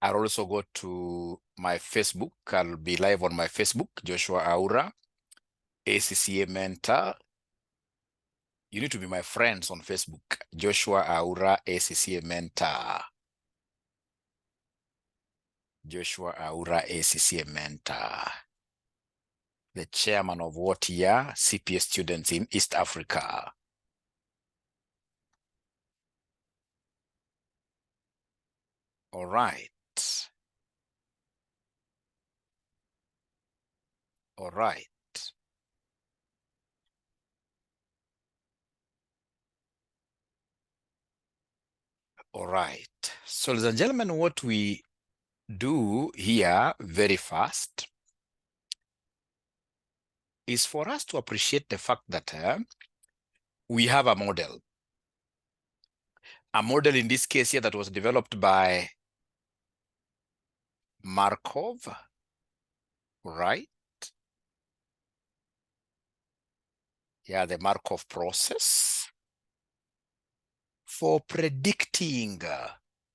I'll also go to my Facebook. I'll be live on my Facebook, Joshua Aura, ACCA Mentor. You need to be my friends on Facebook, Joshua Aura, ACCA Mentor. Joshua Aura, ACCA Mentor. The chairman of what year? CPA students in East Africa. All right. All right. All right. So, ladies and gentlemen, what we do here very fast is for us to appreciate the fact that we have a model. A model in this case here that was developed by Markov, right? Yeah, the Markov process for predicting,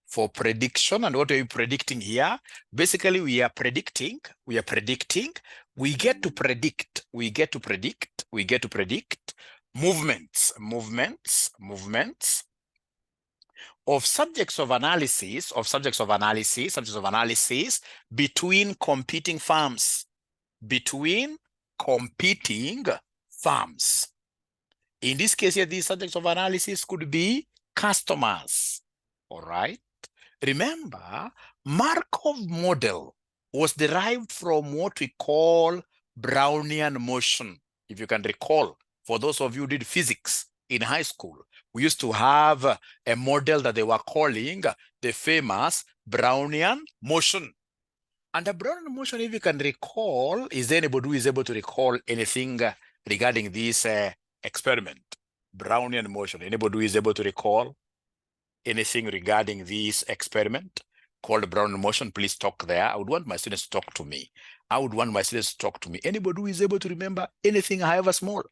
for prediction. And what are we predicting here? Basically, we get to predict movements of subjects of analysis between competing firms. In this case here, these subjects of analysis could be customers. All right. Remember, Markov model was derived from what we call Brownian motion. If you can recall, for those of you who did physics in high school, we used to have a model that they were calling the famous Brownian motion. And the Brownian motion, if you can recall, is there anybody who is able to recall anything regarding this experiment? Brownian motion. Anybody who is able to recall anything regarding this experiment called Brownian motion? Please talk there. I would want my students to talk to me. Anybody who is able to remember anything, however small.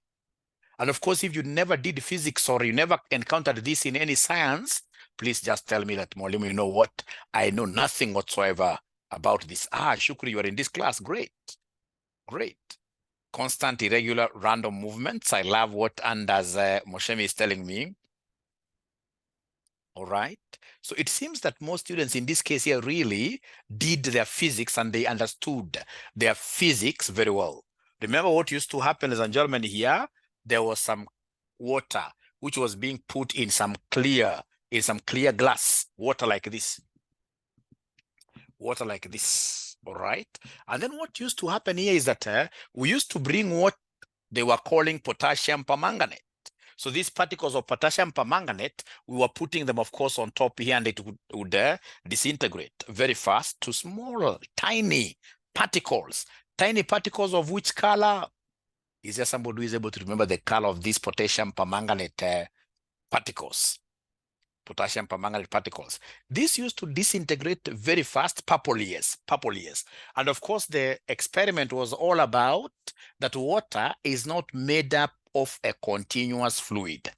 And of course, if you never did physics or you never encountered this in any science, please just tell me that, Mwalimu, you know what? I know nothing whatsoever about this. Shukri, you are in this class. Great. Constant, irregular, random movements. I love what Anders Moshemi is telling me. All right. So it seems that most students in this case here really did their physics and they understood their physics very well. Remember what used to happen, ladies and gentlemen, here? There was some water which was being put in some clear glass, water like this. All right. And then what used to happen here is that we used to bring what they were calling potassium permanganate. So these particles of potassium permanganate, we were putting them, of course, on top here, and it would disintegrate very fast to small, tiny particles. Tiny particles of which color? Is there somebody who is able to remember the color of these potassium permanganate particles? Potassium permanganate particles. This used to disintegrate very fast, purple years. And of course, the experiment was all about that water is not made up of a continuous fluid.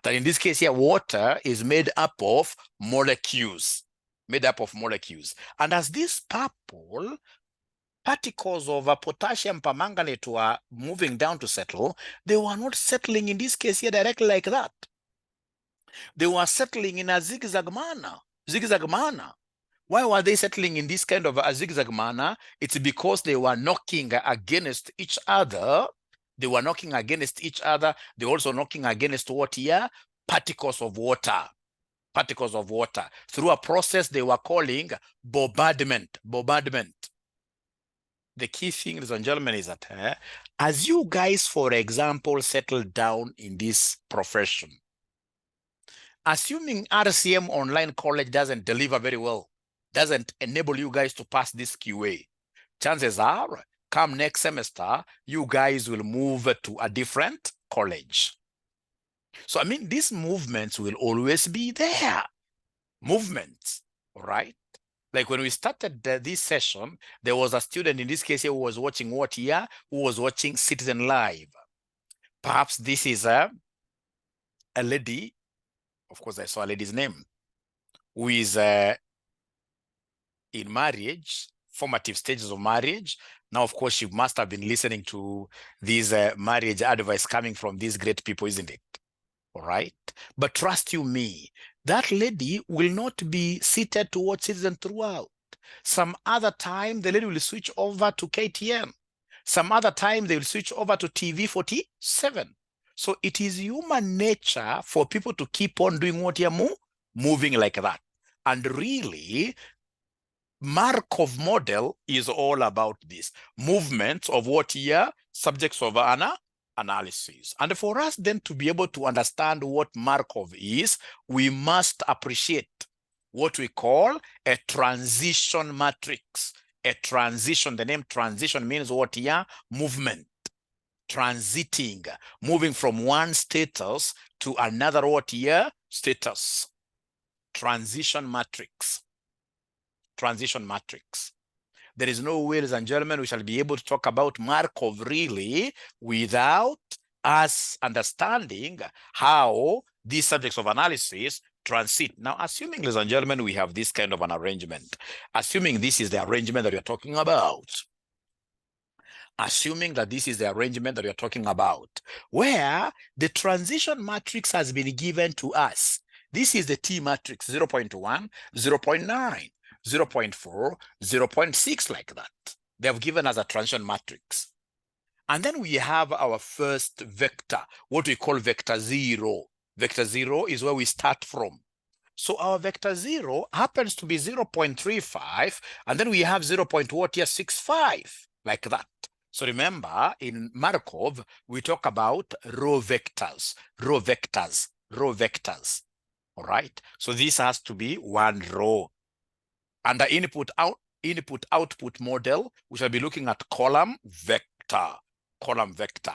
That in this case here, water is made up of molecules. And as these purple particles of potassium permanganate were moving down to settle, they were not settling in this case here directly like that. They were settling in a zigzag manner. Why were they settling in this kind of a zigzag manner? It's because they were knocking against each other. They were also knocking against what here? Particles of water. Through a process they were calling bombardment. The key thing, ladies and gentlemen, is that as you guys, for example, settle down in this profession, assuming RCM Online College doesn't deliver very well, doesn't enable you guys to pass this QA, chances are, come next semester, you guys will move to a different college. So, I mean, these movements will always be there. Movements, right? Like when we started this session, there was a student in this case here who was watching what here? Who was watching Citizen Live. Perhaps this is a lady. Of course, I saw a lady's name who is in marriage, formative stages of marriage. Now, of course, you must have been listening to these marriage advice coming from these great people, isn't it? All right. But trust you me, that lady will not be seated to watch Citizen throughout. Some other time, the lady will switch over to KTN. Some other time, they will switch over to TV 47. So it is human nature for people to keep on doing what you're moving like that. And really, Markov model is all about this movements of what here subjects of analysis. And for us then to be able to understand what Markov is, we must appreciate what we call a transition matrix. A transition, the name transition means what here? Movement. Transiting, moving from one status to another what here? Status. Transition matrix. Transition matrix. There is no way, ladies and gentlemen, we shall be able to talk about Markov really without us understanding how these subjects of analysis transit. Now, assuming, ladies and gentlemen, we have this kind of an arrangement, assuming this is the arrangement that we're talking about, assuming that this is the arrangement that we're talking about, where the transition matrix has been given to us. This is the T matrix, 0.1, 0.9. 0.4, 0.6, like that. They have given us a transition matrix. And then we have our first vector, what we call vector 0. Vector 0 is where we start from. So our vector 0 happens to be 0.35, and then we have 0.65, like that. So remember, in Markov, we talk about row vectors, row vectors, row vectors. All right? So this has to be one row. Under input output model, we shall be looking at column vector, column vector.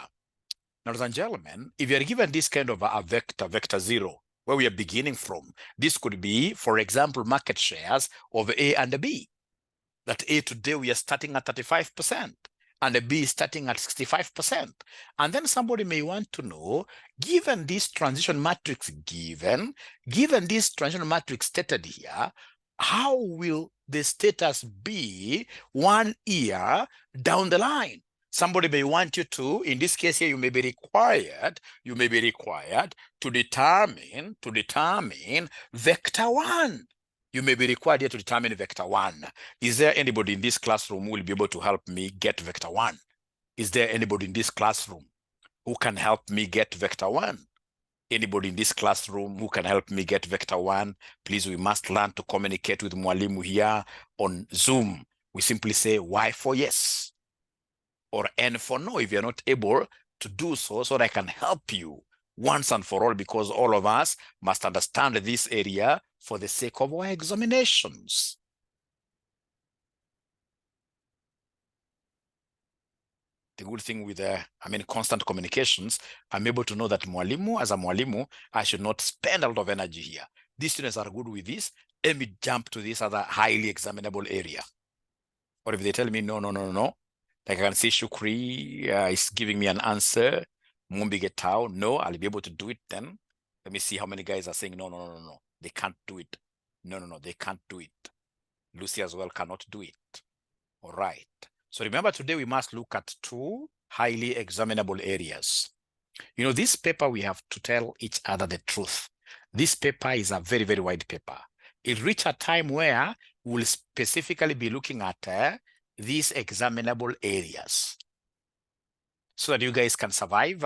Now, ladies and gentlemen, if you are given this kind of a vector, vector 0, where we are beginning from, this could be, for example, market shares of A and B. That A today we are starting at 35%, and the B is starting at 65%. And then somebody may want to know, given this transition matrix given this transition matrix stated here, how will the status be 1 year down the line? Somebody may want you to, in this case here, you may be required to determine vector 1. You may be required here to determine vector 1. Is there anybody in this classroom who will be able to help me get vector 1? Is there anybody in this classroom who can help me get vector 1? Anybody in this classroom who can help me get vector 1, please, we must learn to communicate with Mwalimu here on Zoom. We simply say Y for yes, or N for no if you're not able to do so that I can help you once and for all, because all of us must understand this area for the sake of our examinations. The good thing with constant communications, I'm able to know that Mwalimu, as a Mwalimu, I should not spend a lot of energy here. These students are good with this. Let me jump to this other highly examinable area. Or if they tell me, no, like I can see Shukri is giving me an answer. Mumbi Getao, no, I'll be able to do it then. Let me see how many guys are saying, no, they can't do it. No, they can't do it. Lucy as well cannot do it. All right. So remember, today we must look at 2 highly examinable areas. You know, this paper, we have to tell each other the truth. This paper is a very, very wide paper. It reached a time where we'll specifically be looking at these examinable areas so that you guys can survive.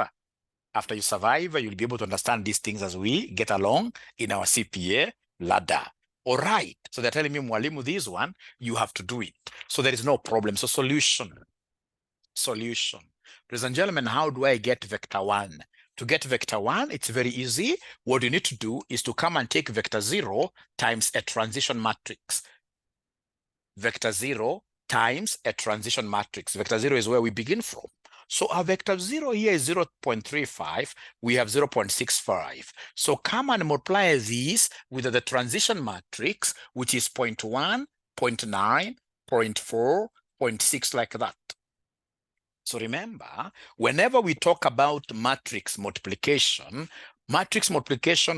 After you survive, you'll be able to understand these things as we get along in our CPA ladder. All right. So they're telling me, Mwalimu, this one, you have to do it. So there is no problem. So solution. Ladies and gentlemen, how do I get vector 1? To get vector 1, it's very easy. What you need to do is to come and take vector 0 times a transition matrix. Vector 0 times a transition matrix. Vector 0 is where we begin from. So our vector 0 here is 0.35. We have 0.65. So come and multiply these with the transition matrix, which is 0.1, 0.9, 0.4, 0.6, like that. So remember, whenever we talk about matrix multiplication,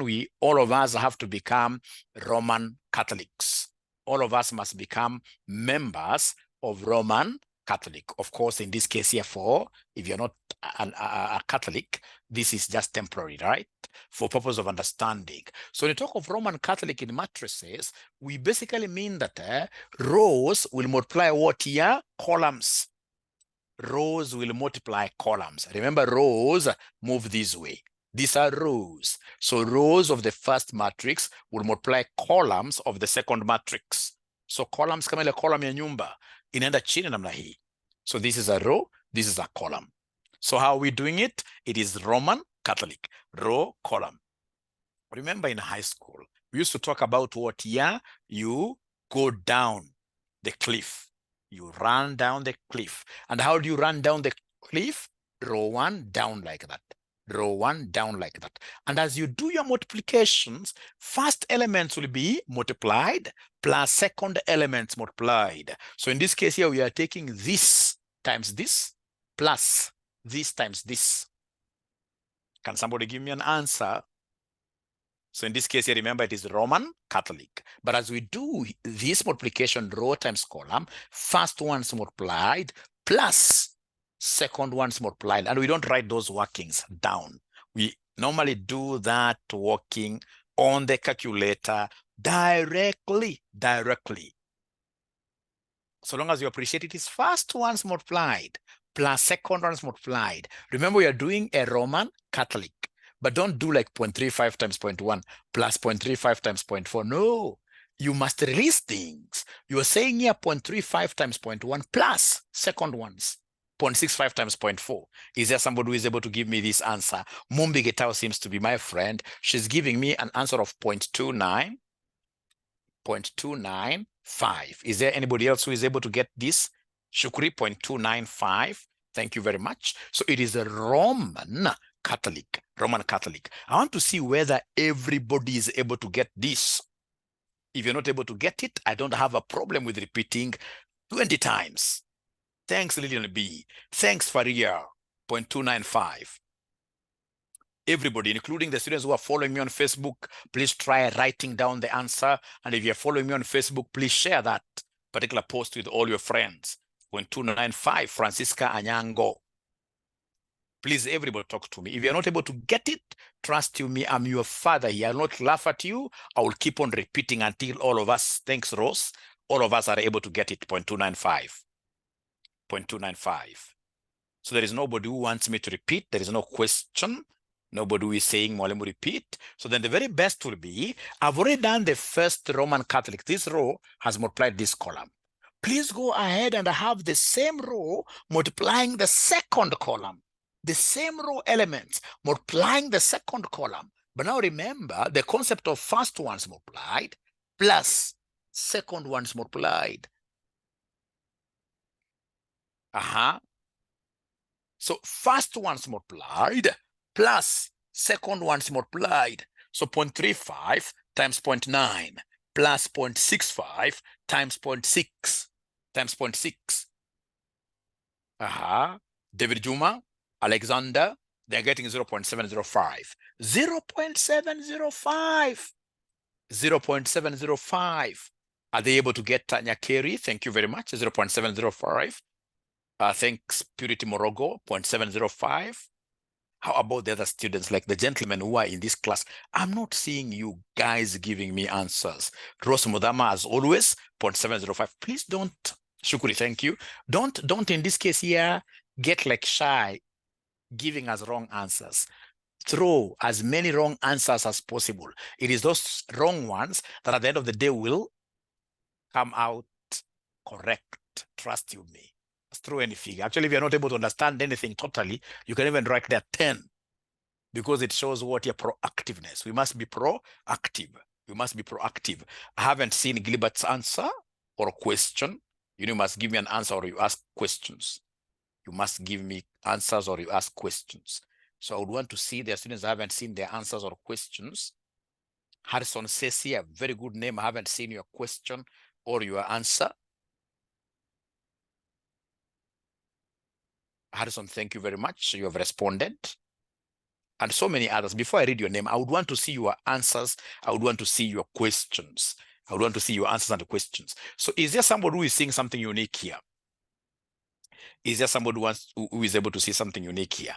we all of us have to become Roman Catholics. all of us must become members of Roman Catholic. Of course, in this case here, if you're not a Catholic, this is just temporary, right? For purpose of understanding. So when you talk of Roman Catholic in matrices, we basically mean that rows will multiply what here? Columns. Rows will multiply columns. Remember, rows move this way. These are rows. So rows of the first matrix will multiply columns of the second matrix. So columns kama ile column ya nyumba inaenda chini namna hii. So this is a row, this is a column. So how are we doing it? It is Roman Catholic, row, column. Remember in high school, we used to talk about what? Yeah, you go down the cliff. You run down the cliff. And how do you run down the cliff? Row one down like that. Row one down like that. And as you do your multiplications, first elements will be multiplied plus second elements multiplied. So in this case here, we are taking this times this plus this times this. Can somebody give me an answer? So in this case here, remember it is Roman Catholic. But as we do this multiplication, row times column, first one's multiplied plus second one's multiplied. And we don't write those workings down. We normally do that working on the calculator directly. So long as you appreciate it is first one's multiplied plus second one's multiplied. Remember, we are doing a Roman Catholic. But don't do like 0.35 times 0.1 plus 0.35 times 0.4. No, you must release things. You are saying here 0.35 times 0.1 plus second ones, 0.65 times 0.4. Is there somebody who is able to give me this answer? Mumbi Getao seems to be my friend. She's giving me an answer of 0.295. Is there anybody else who is able to get this? Shukri, 0.295. Thank you very much. So it is a Roman Catholic. I want to see whether everybody is able to get this. If you're not able to get it, I don't have a problem with repeating 20 times. Thanks, Lillian B. Thanks, Faria, 0.295. Everybody, including the students who are following me on Facebook, please try writing down the answer. And if you're following me on Facebook, please share that particular post with all your friends. 0.295, Francisca Anyango. Please, everybody talk to me. If you're not able to get it, trust you me, I'm your father here. I'll not laugh at you. I will keep on repeating until all of us, thanks, Rose, all of us are able to get it, 0.295. 0.295. So there is nobody who wants me to repeat. There is no question. Nobody who is saying, Mwalimu, repeat. So then the very best will be, I've already done the first Roman Catholic. This row has multiplied this column. Please go ahead and have the same row multiplying the second column. The same row elements multiplying the second column. But now remember the concept of first ones multiplied plus second ones multiplied. So first ones multiplied plus second ones multiplied. So 0.35 times 0.9 plus 0.65 times 0.6 times 0.6. David Juma, Alexander, they're getting 0.705. 0.705. 0.705. Are they able to get Tanya Kerry? Thank you very much. 0.705. Thanks, Purity Morogo, 0.705. How about the other students, like the gentlemen who are in this class? I'm not seeing you guys giving me answers. Rose Mudama, as always, 0.705. Please don't, Shukuri, thank you. Don't in this case here, get like shy, giving us wrong answers. Throw as many wrong answers as possible. It is those wrong ones that at the end of the day will come out correct. Trust you me. Throw any figure. Actually, if you're not able to understand anything totally, you can even write there 10 because it shows what your proactiveness. We must be proactive. We must be proactive. I haven't seen Gilbert's answer or question. You must give me an answer or you ask questions. You must give me answers or you ask questions. So I would want to see the students I haven't seen their answers or questions. Harrison says here, very good name. I haven't seen your question or your answer. Harrison, thank you very much. You have responded. And so many others. Before I read your name, I would want to see your answers. I would want to see your questions. I would want to see your answers and the questions. So is there somebody who is seeing something unique here? Is there somebody who is able to see something unique here?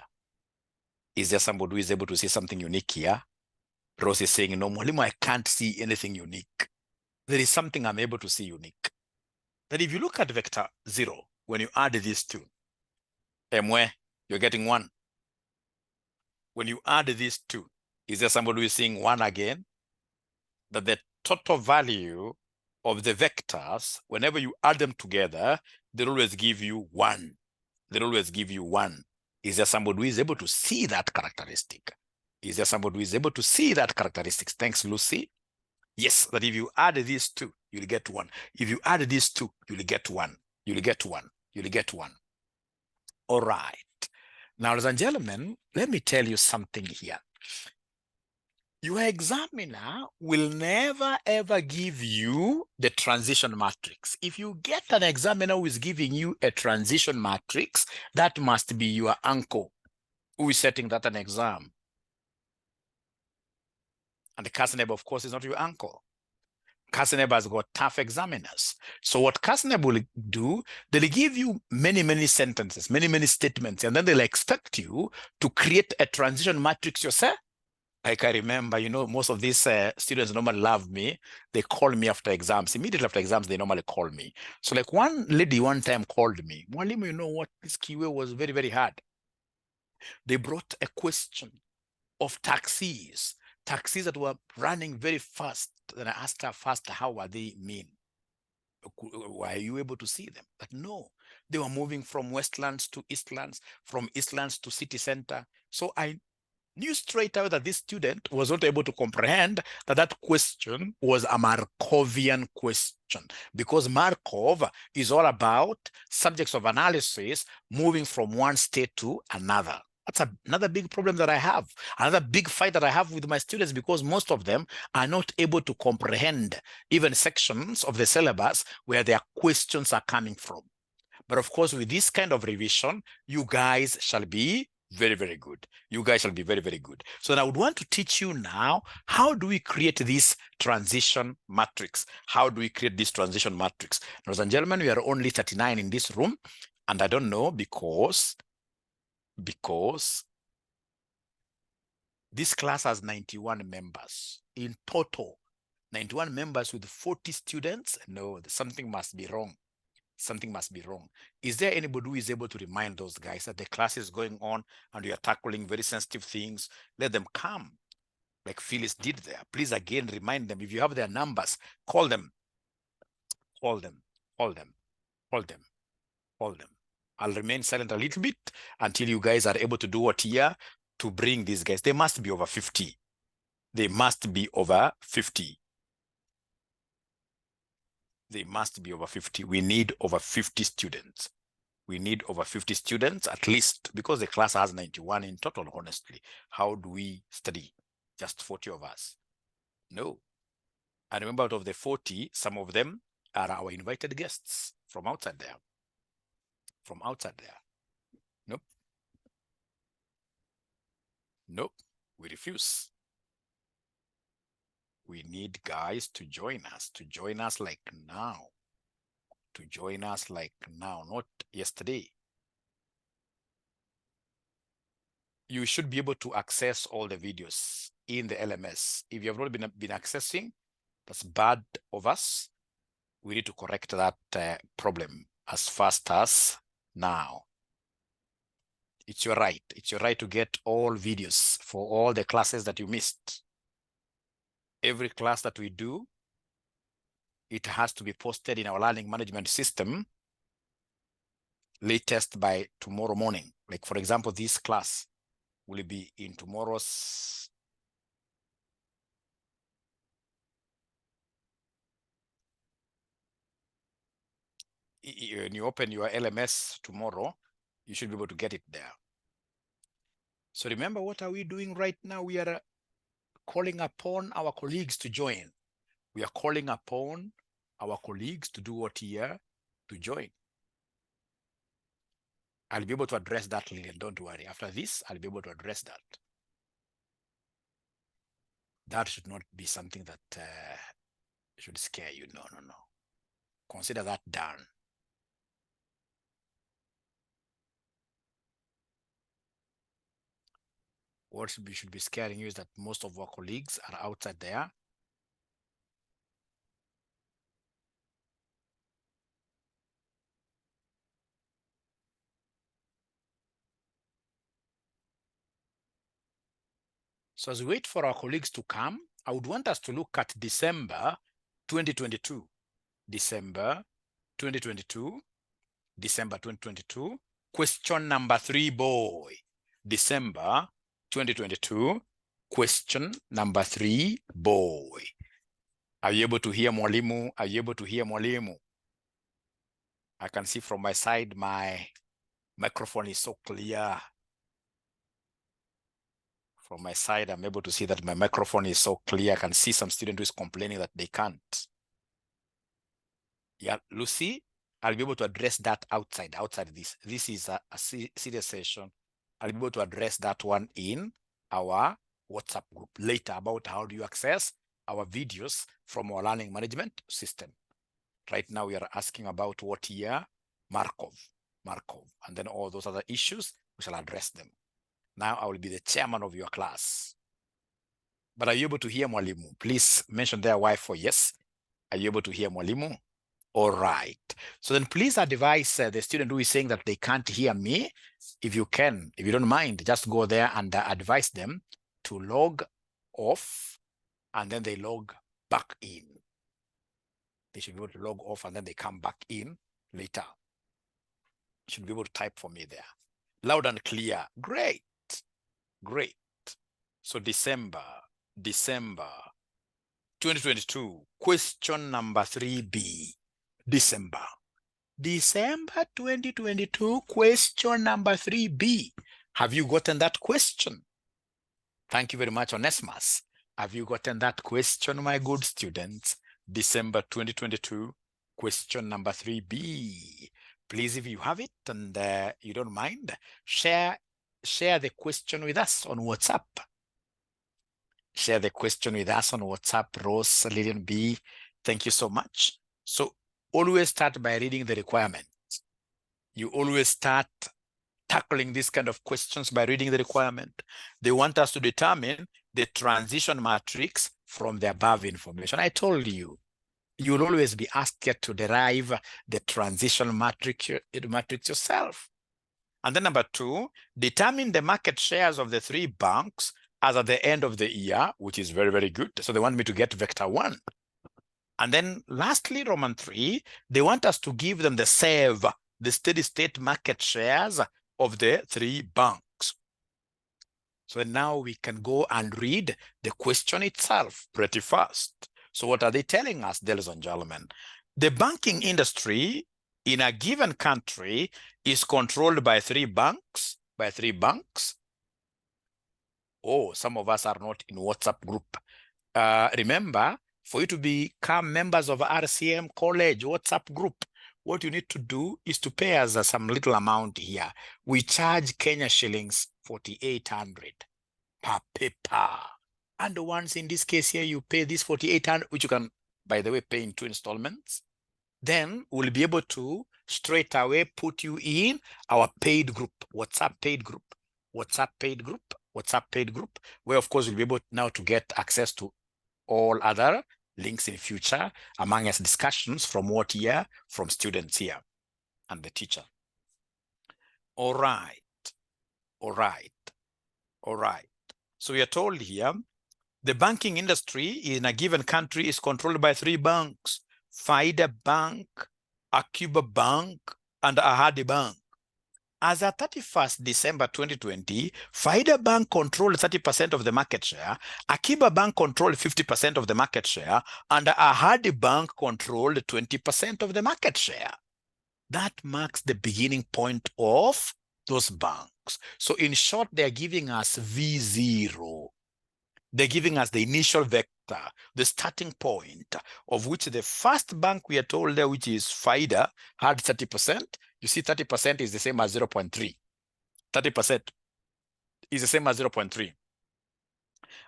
Is there somebody who is able to see something unique here? Rose is saying, no, Mwalimu, I can't see anything unique. There is something I'm able to see unique. That if you look at vector 0, when you add these two, Mwe, you're getting 1. When you add these two, is there somebody who is seeing 1 again? That the total value of the vectors, whenever you add them together, they'll always give you 1. They'll always give you 1. Is there somebody who is able to see that characteristic? Is there somebody who is able to see that characteristics? Thanks, Lucy. Yes, that if you add these two, you'll get 1. If you add these two, you'll get 1. You'll get 1. You'll get 1. All right. Now, ladies and gentlemen, let me tell you something here. Your examiner will never ever give you the transition matrix. If you get an examiner who is giving you a transition matrix, that must be your uncle who is setting that an exam. And the CASNEB, of course, is not your uncle. CASNEB has got tough examiners. So what CASNEB will do, they'll give you many, many sentences, many, many statements, and then they'll expect you to create a transition matrix yourself. Like I remember, you know, most of these students normally love me. They call me after exams. Immediately after exams, they normally call me. So like one lady one time called me, Mwalimu, you know what? This QA was very, very hard. They brought a question of taxis that were running very fast. And I asked her first, how were they mean? Were you able to see them? But no, they were moving from Westlands to Eastlands, from Eastlands to city center. So I knew straight away that this student was not able to comprehend that question was a Markovian question, because Markov is all about subjects of analysis moving from one state to another. That's another big problem that I have, another big fight that I have with my students, because most of them are not able to comprehend even sections of the syllabus where their questions are coming from. But of course, with this kind of revision, you guys shall be very, very good. You guys shall be very, very good. So I would want to teach you now, how do we create this transition matrix? How do we create this transition matrix? Ladies and gentlemen, we are only 39 in this room. And I don't know because this class has 91 members in total. 91 members with 40 students. No, something must be wrong. Something must be wrong. Is there anybody who is able to remind those guys that the class is going on and we are tackling very sensitive things? Let them come, like Phyllis did there. Please again remind them. If you have their numbers, call them. Call them. Call them. Call them. Call them. I'll remain silent a little bit until you guys are able to do what here to bring these guys. They must be over 50. They must be over 50. They must be over 50. We need over 50 students. We need over 50 students at least, because the class has 91 in total, honestly. How do we study? Just 40 of us? No. And remember, out of the 40, some of them are our invited guests from outside there. From outside there. Nope. Nope. We refuse. We need guys to join us like now. To join us like now, not yesterday. You should be able to access all the videos in the LMS. If you have not been accessing, that's bad of us. We need to correct that problem as fast as now. It's your right. It's your right to get all videos for all the classes that you missed. Every class that we do, it has to be posted in our learning management system latest by tomorrow morning. Like, for example, this class will be in tomorrow's when you open your LMS tomorrow, you should be able to get it there. So remember, what are we doing right now? We are calling upon our colleagues to join. We are calling upon our colleagues to do what here? To join. I'll be able to address that, Lillian, don't worry. After this, I'll be able to address that. That should not be something that It should scare you. No. Consider that done. What should be scaring you is that most of our colleagues are outside there. So as we wait for our colleagues to come, I would want us to look at December 2022. December 2022. December 2022. Question number 3, boy. December 2022. Question number 3, boy. Are you able to hear mwalimu? Are you able to hear mwalimu? I can see from my side, my microphone is so clear. From my side, I'm able to see that my microphone is so clear. I can see some student who is complaining that they can't. Yeah, Lucy, I'll be able to address that outside this. This is a serious session. I'll be able to address that one in our WhatsApp group later about how do you access our videos from our learning management system. Right now, we are asking about what year? Markov, and then all those other issues, we shall address them. Now I will be the chairman of your class. But are you able to hear mwalimu? Please mention their wife for yes. Are you able to hear mwalimu? All right. So then please advise the student who is saying that they can't hear me. If you can, if you don't mind, just go there and advise them to log off, and then they log back in. They should be able to log off and then they come back in later. Should be able to type for me there. Loud and clear. Great. So December 2022, question number 3B. December 2022, question number 3B. Have you gotten that question? Thank you very much, Onesimus. Have you gotten that question, my good students? December 2022, question number 3B. Please, if you have it and you don't mind, share the question with us on WhatsApp. Share the question with us on WhatsApp. Rose, Lillian B, thank you so much. So always start by reading the requirement. You always start tackling this kind of questions by reading the requirement. They want us to determine the transition matrix from the above information. I told you, you will always be asked to derive the transition matrix yourself. And then number 2, determine the market shares of the 3 banks as at the end of the year, which is very, very good. So they want me to get vector 1. And then lastly, Roman 3, they want us to give them the steady state market shares of the 3 banks. So now we can go and read the question itself pretty fast. So what are they telling us, ladies and gentlemen? The banking industry in a given country is controlled by 3 banks. Oh, some of us are not in WhatsApp group. Remember, for you to become members of RCM College WhatsApp group, what you need to do is to pay us some little amount here. We charge Kenya shillings 4,800 per paper. And once in this case here, you pay this 4,800, which you can, by the way, pay in 2 installments. Then we'll be able to straight away put you in our paid group, WhatsApp paid group, where of course you'll be able now to get access to all other links in future, among us discussions from what year? From students here and the teacher. All right. So we are told here, the banking industry in a given country is controlled by 3 banks: Faida Bank, Akiba Bank, and Ahadi Bank. As at 31st December 2020, Faida Bank controlled 30% of the market share, Akiba Bank controlled 50% of the market share, and Ahadi Bank controlled 20% of the market share. That marks the beginning point of those banks. So in short, they're giving us V0. They're giving us the initial vector, the starting point, of which the first bank we are told there, which is Faida, had 30%. You see, 30% is the same as 0.3. 30% is the same as 0.3.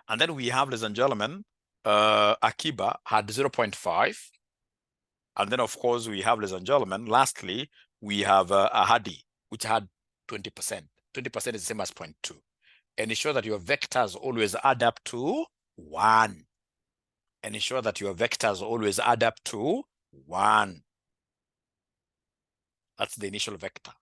And then we have, ladies and gentlemen, Akiba had 0.5. And then, of course, we have, ladies and gentlemen, lastly, we have Ahadi, which had 20%. 20% is the same as 0.2. And ensure that your vectors always add up to 1. And ensure that your vectors always add up to 1. That's the initial vector.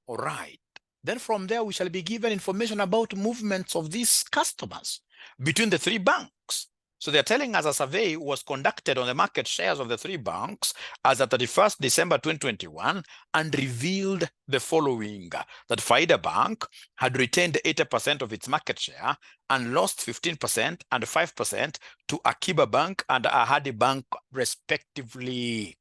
All right. Then from there, we shall be given information about movements of these customers between the 3 banks. So they're telling us a survey was conducted on the market shares of the 3 banks as at 31st December 2021 and revealed the following: that Faida Bank had retained 80% of its market share and lost 15% and 5% to Akiba Bank and Ahadi Bank, respectively.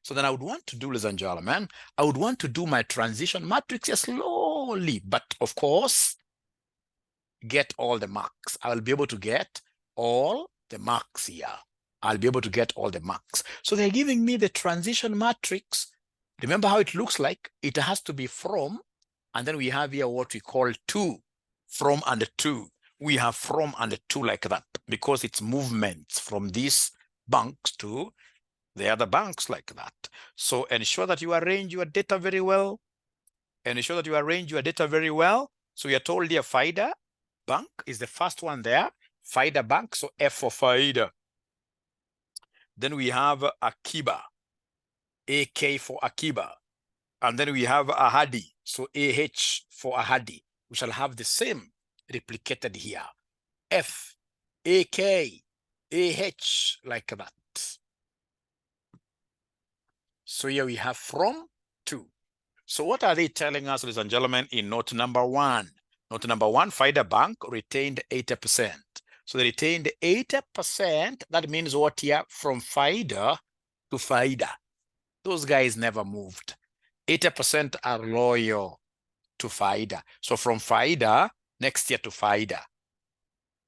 So then I would want to do, ladies and gentlemen, I would want to do my transition matrix here slowly, but of course, get all the marks. I will be able to get all the marks here. I'll be able to get all the marks. So they're giving me the transition matrix. Remember how it looks like? It has to be from, and then we have here what we call to, from and to. We have from and to like that because it's movements from these banks to the other banks like that. So ensure that you arrange your data very well. Ensure that you arrange your data very well. So we are told here Faida Bank is the first one there. Faida Bank, so F for Faida. Then we have Akiba, AK for Akiba. And then we have Ahadi, so AH for Ahadi. We shall have the same replicated here. F, AK, AH, like that. So here we have from, to. So what are they telling us, ladies and gentlemen, in note number 1? Note number 1, Faida Bank retained 80%. So they retained 80%. That means what here? From Faida to Faida. Those guys never moved. 80% are loyal to Faida. So from Faida, next year to Faida,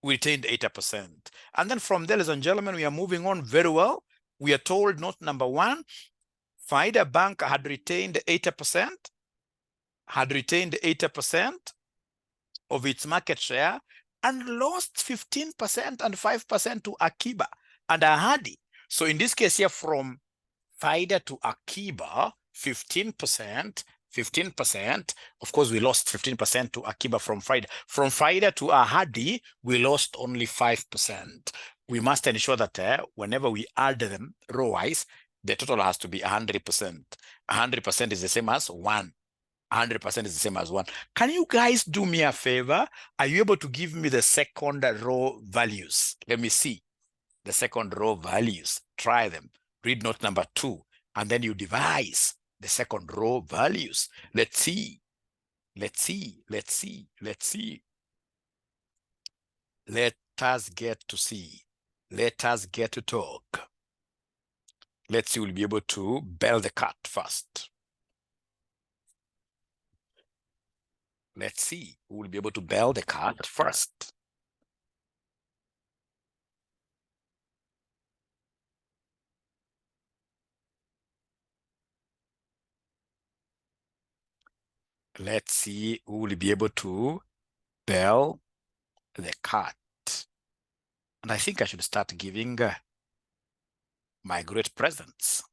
we retained 80%. And then from there, ladies and gentlemen, we are moving on very well. We are told, note number 1, Faida Bank had retained 80%, of its market share and lost 15% and 5% to Akiba and Ahadi. So in this case here, from Faida to Akiba, 15%. Of course, we lost 15% to Akiba from Faida. From Faida to Ahadi, we lost only 5%. We must ensure that whenever we add them row-wise, the total has to be 100%. 100% is the same as 1. 100% is the same as 1. Can you guys do me a favor? Are you able to give me the second row values? Let me see the second row values. Try them. Read note number 2, and then you devise the second row values. Let's see. Let us get to see. Let us get to talk. Let's see, we'll be able to bell the cat first. Let's see, we'll be able to bell the cat first. Let's see who will be able to bell the cat. And I think I should start giving my great presents.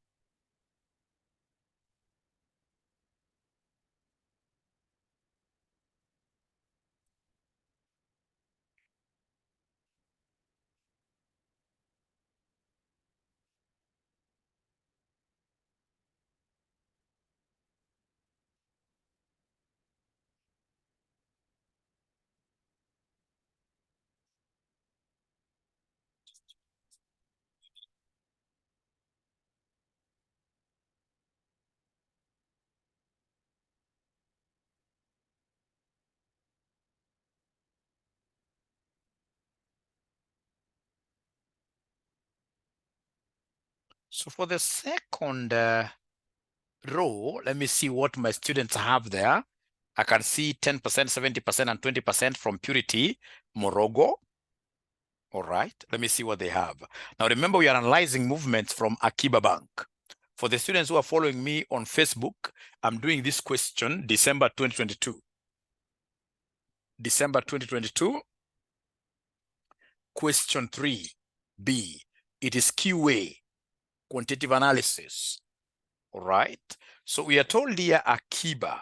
So for the second row, let me see what my students have there. I can see 10%, 70%, and 20% from Purity, Morogo. All right, let me see what they have. Now remember, we are analyzing movements from Akiba Bank. For the students who are following me on Facebook, I'm doing this question December 2022. December 2022. Question 3B. It is QA, quantitative analysis. All right. So we are told here Akiba.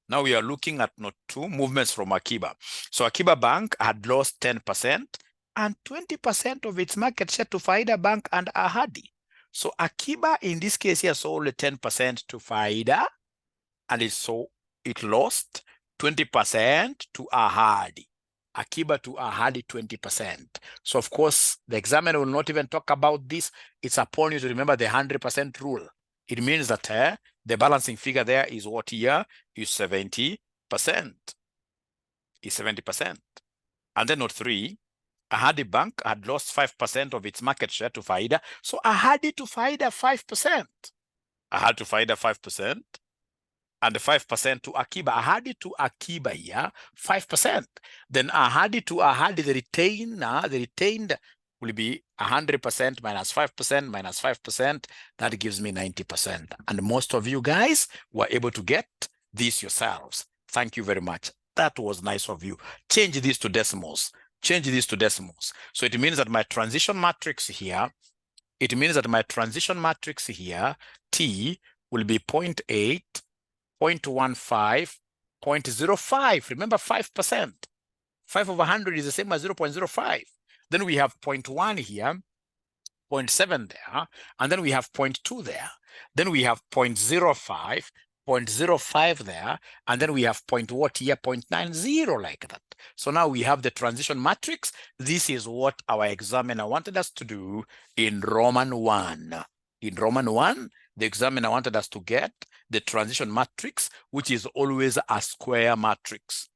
Now we are looking at note 2, movements from Akiba. So Akiba Bank had lost 10% and 20% of its market share to Faida Bank and Ahadi. So Akiba in this case here sold 10% to Faida, and it lost 20% to Ahadi. Akiba to Ahadi 20%. So of course, the examiner will not even talk about this. It's upon you to remember the 100% rule. It means that the balancing figure there is what here is 70%. Is 70%. And then note 3, Ahadi Bank had lost 5% of its market share to Faida. So Ahadi to Faida 5%. Ahadi to Faida 5%. And the 5% to Akiba. Ahadi to Akiba here, 5%. Then Ahadi to Ahadi, the retained will be 100% minus 5% minus 5%. That gives me 90%. And most of you guys were able to get this yourselves. Thank you very much. That was nice of you. Change this to decimals. Change this to decimals. So it means that my transition matrix here, T will be 0.8, 0.15, 0.05. Remember 5%. 5 over 100 is the same as 0.05. Then we have 0.1 here, 0.7 there, and then we have 0.2 there. Then we have 0.05, 0.05 there, and then we have what here, 0.90 like that. So now we have the transition matrix. This is what our examiner wanted us to do in Roman 1. In Roman 1, the examiner wanted us to get the transition matrix, which is always a square matrix.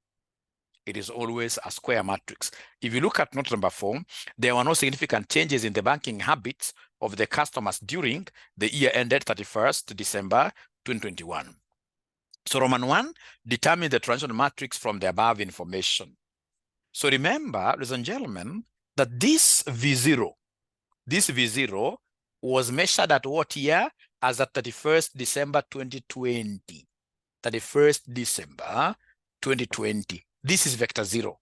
It is always a square matrix. If you look at note number 4, there were no significant changes in the banking habits of the customers during the year ended 31st December 2021. So Roman 1, determine the transition matrix from the above information. So remember, ladies and gentlemen, that this V0 was measured at what year? As at 31st December 2020. 31st December 2020. This is vector 0.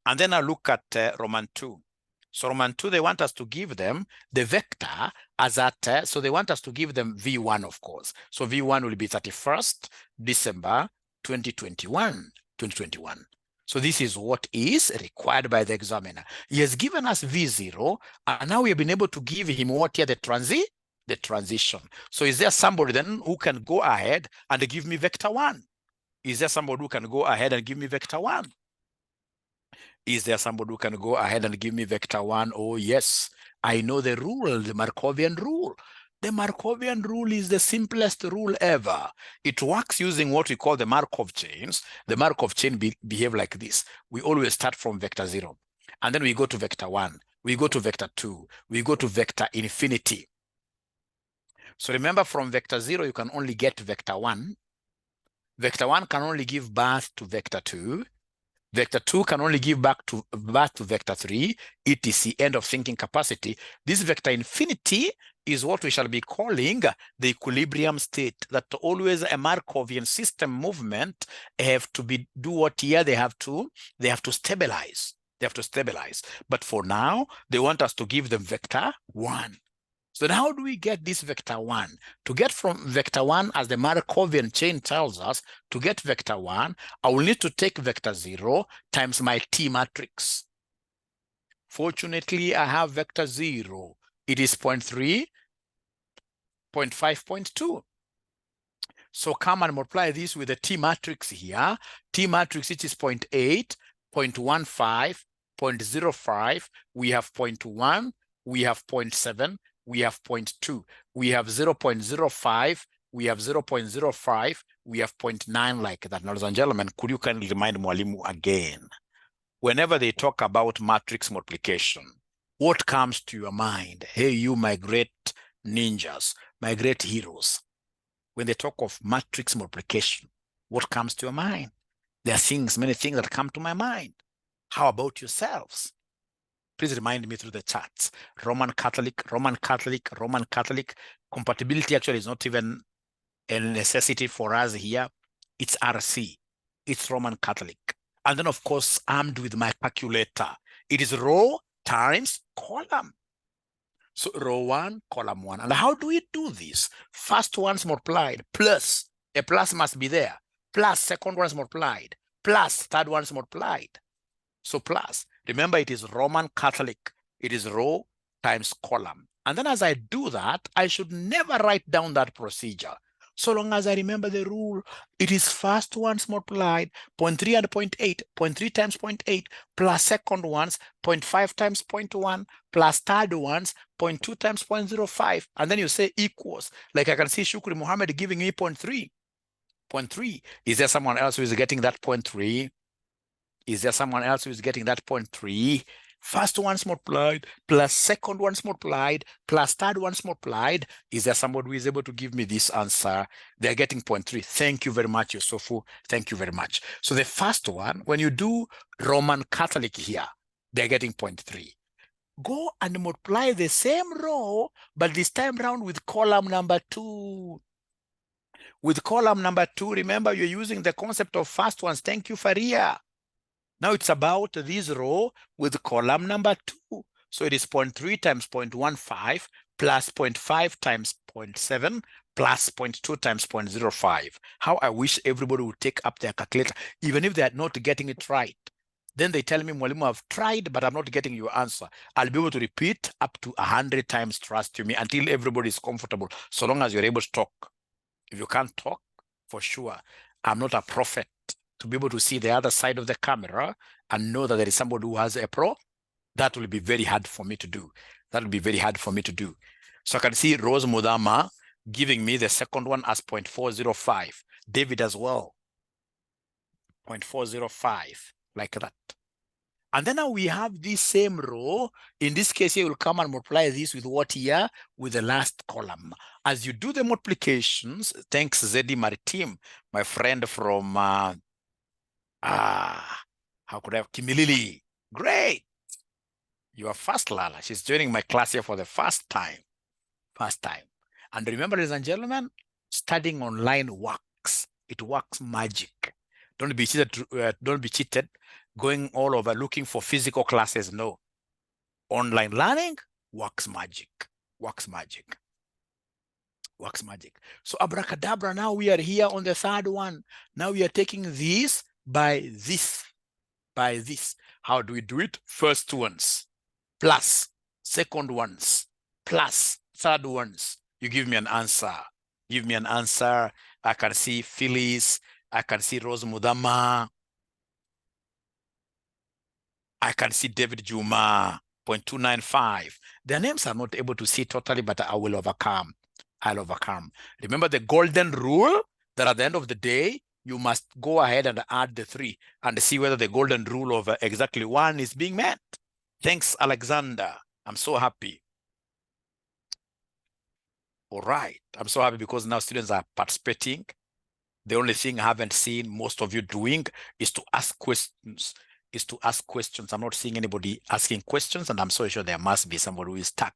And then I look at Roman 2. So Roman 2, they want us to give them the vector as at, so they want us to give them V1, of course. So V1 will be 31st December 2021. So this is what is required by the examiner. He has given us V0, and now we have been able to give him what here, the transition. So is there somebody then who can go ahead and give me vector 1? Is there somebody who can go ahead and give me vector 1? Is there somebody who can go ahead and give me vector 1? Oh, yes. I know the rule, the Markovian rule. The Markovian rule is the simplest rule ever. It works using what we call the Markov chains. The Markov chain behave like this. We always start from vector 0. And then we go to vector 1. We go to vector 2. We go to vector infinity. So remember, from vector 0, you can only get vector 1. Vector 1 can only give birth to vector 2. Vector 2 can only give birth to vector 3, etc. End of thinking capacity. This vector infinity is what we shall be calling the equilibrium state, that always a Markovian system movement have to do what here? They have to stabilize. They have to stabilize. But for now, they want us to give them vector 1. So then how do we get this vector 1? To get from vector 1, as the Markovian chain tells us, to get vector 1, I will need to take vector 0 times my T matrix. Fortunately, I have vector 0. It is 0.3, 0.5, 0.2. So come and multiply this with the T matrix here. T matrix, which is 0.8, 0.15, 0.05. We have 0.1, we have 0.7, we have 0.2, we have 0.05, we have 0.05, we have 0.9 like that. Now, ladies and gentlemen, could you kindly remind Mwalimu again? Whenever they talk about matrix multiplication, what comes to your mind? Hey, you, my great ninjas, my great heroes. When they talk of matrix multiplication, what comes to your mind? There are many things that come to my mind. How about yourselves? Please remind me through the charts. Roman Catholic. Compatibility actually is not even a necessity for us here. It's RC. It's Roman Catholic. And then, of course, armed with my calculator. It is row times column. So row 1, column 1. And how do we do this? First one's multiplied, plus, a plus must be there, plus second one's multiplied, plus third one's multiplied. So plus, remember it is Roman Catholic. It is row times column. And then as I do that, I should never write down that procedure. So long as I remember the rule, it is first ones multiplied, 0.3 and 0.8, 0.3 times 0.8, plus second ones, 0.5 times 0.1, plus third ones, 0.2 times 0.05. And then you say equals. Like I can see Shukri Muhammad giving me 0.3. 0.3. Is there someone else who is getting that 0.3? Is there someone else who is getting that 0.3? First one's multiplied, plus second one's multiplied, plus third one's multiplied. Is there somebody who is able to give me this answer? They're getting 0.3. Thank you very much, Yusufu. Thank you very much. So the first one, when you do Roman Catholic here, they're getting 0.3. Go and multiply the same row, but this time around with column number 2. With column number 2, remember you're using the concept of first ones. Thank you, Faria. Now it's about this row with column number 2. So it is 0.3 times 0.15 plus 0.5 times 0.7 plus 0.2 times 0.05. How I wish everybody would take up their calculator, even if they are not getting it right. Then they tell me, Mwalimu, I've tried, but I'm not getting your answer. I'll be able to repeat up to 100 times, trust you me, until everybody is comfortable, so long as you're able to talk. If you can't talk, for sure, I'm not a prophet to be able to see the other side of the camera and know that there is somebody who has a pro. That will be very hard for me to do. That will be very hard for me to do. So I can see Rose Mudama giving me the second one as 0.405. David as well, 0.405, like that. And then now we have this same row. In this case, you will come and multiply this with what here? With the last column. As you do the multiplications, thanks Zedi Maritim, my friend from, how could I have, Kimilili. Great. You are fast, Lala. She's joining my class here for the first time. First time. And remember, ladies and gentlemen, studying online works. It works magic. Don't be cheated. Don't be cheated going all over looking for physical classes. No. Online learning works magic. Works magic. Works magic. So abracadabra, now we are here on the third one. Now we are taking this by this. By this. How do we do it? First ones plus second ones plus third ones. You give me an answer. Give me an answer. I can see Phyllis. I can see Rose Mudama. I can see David Juma, 0.295. Their names are not able to see totally, but I will overcome. I'll overcome. Remember the golden rule that at the end of the day, you must go ahead and add the 3 and see whether the golden rule of exactly 1 is being met. Thanks, Alexander. I'm so happy. All right. I'm so happy because now students are participating. The only thing I haven't seen most of you doing is to ask questions. I'm not seeing anybody asking questions, and I'm so sure there must be somebody who is stuck.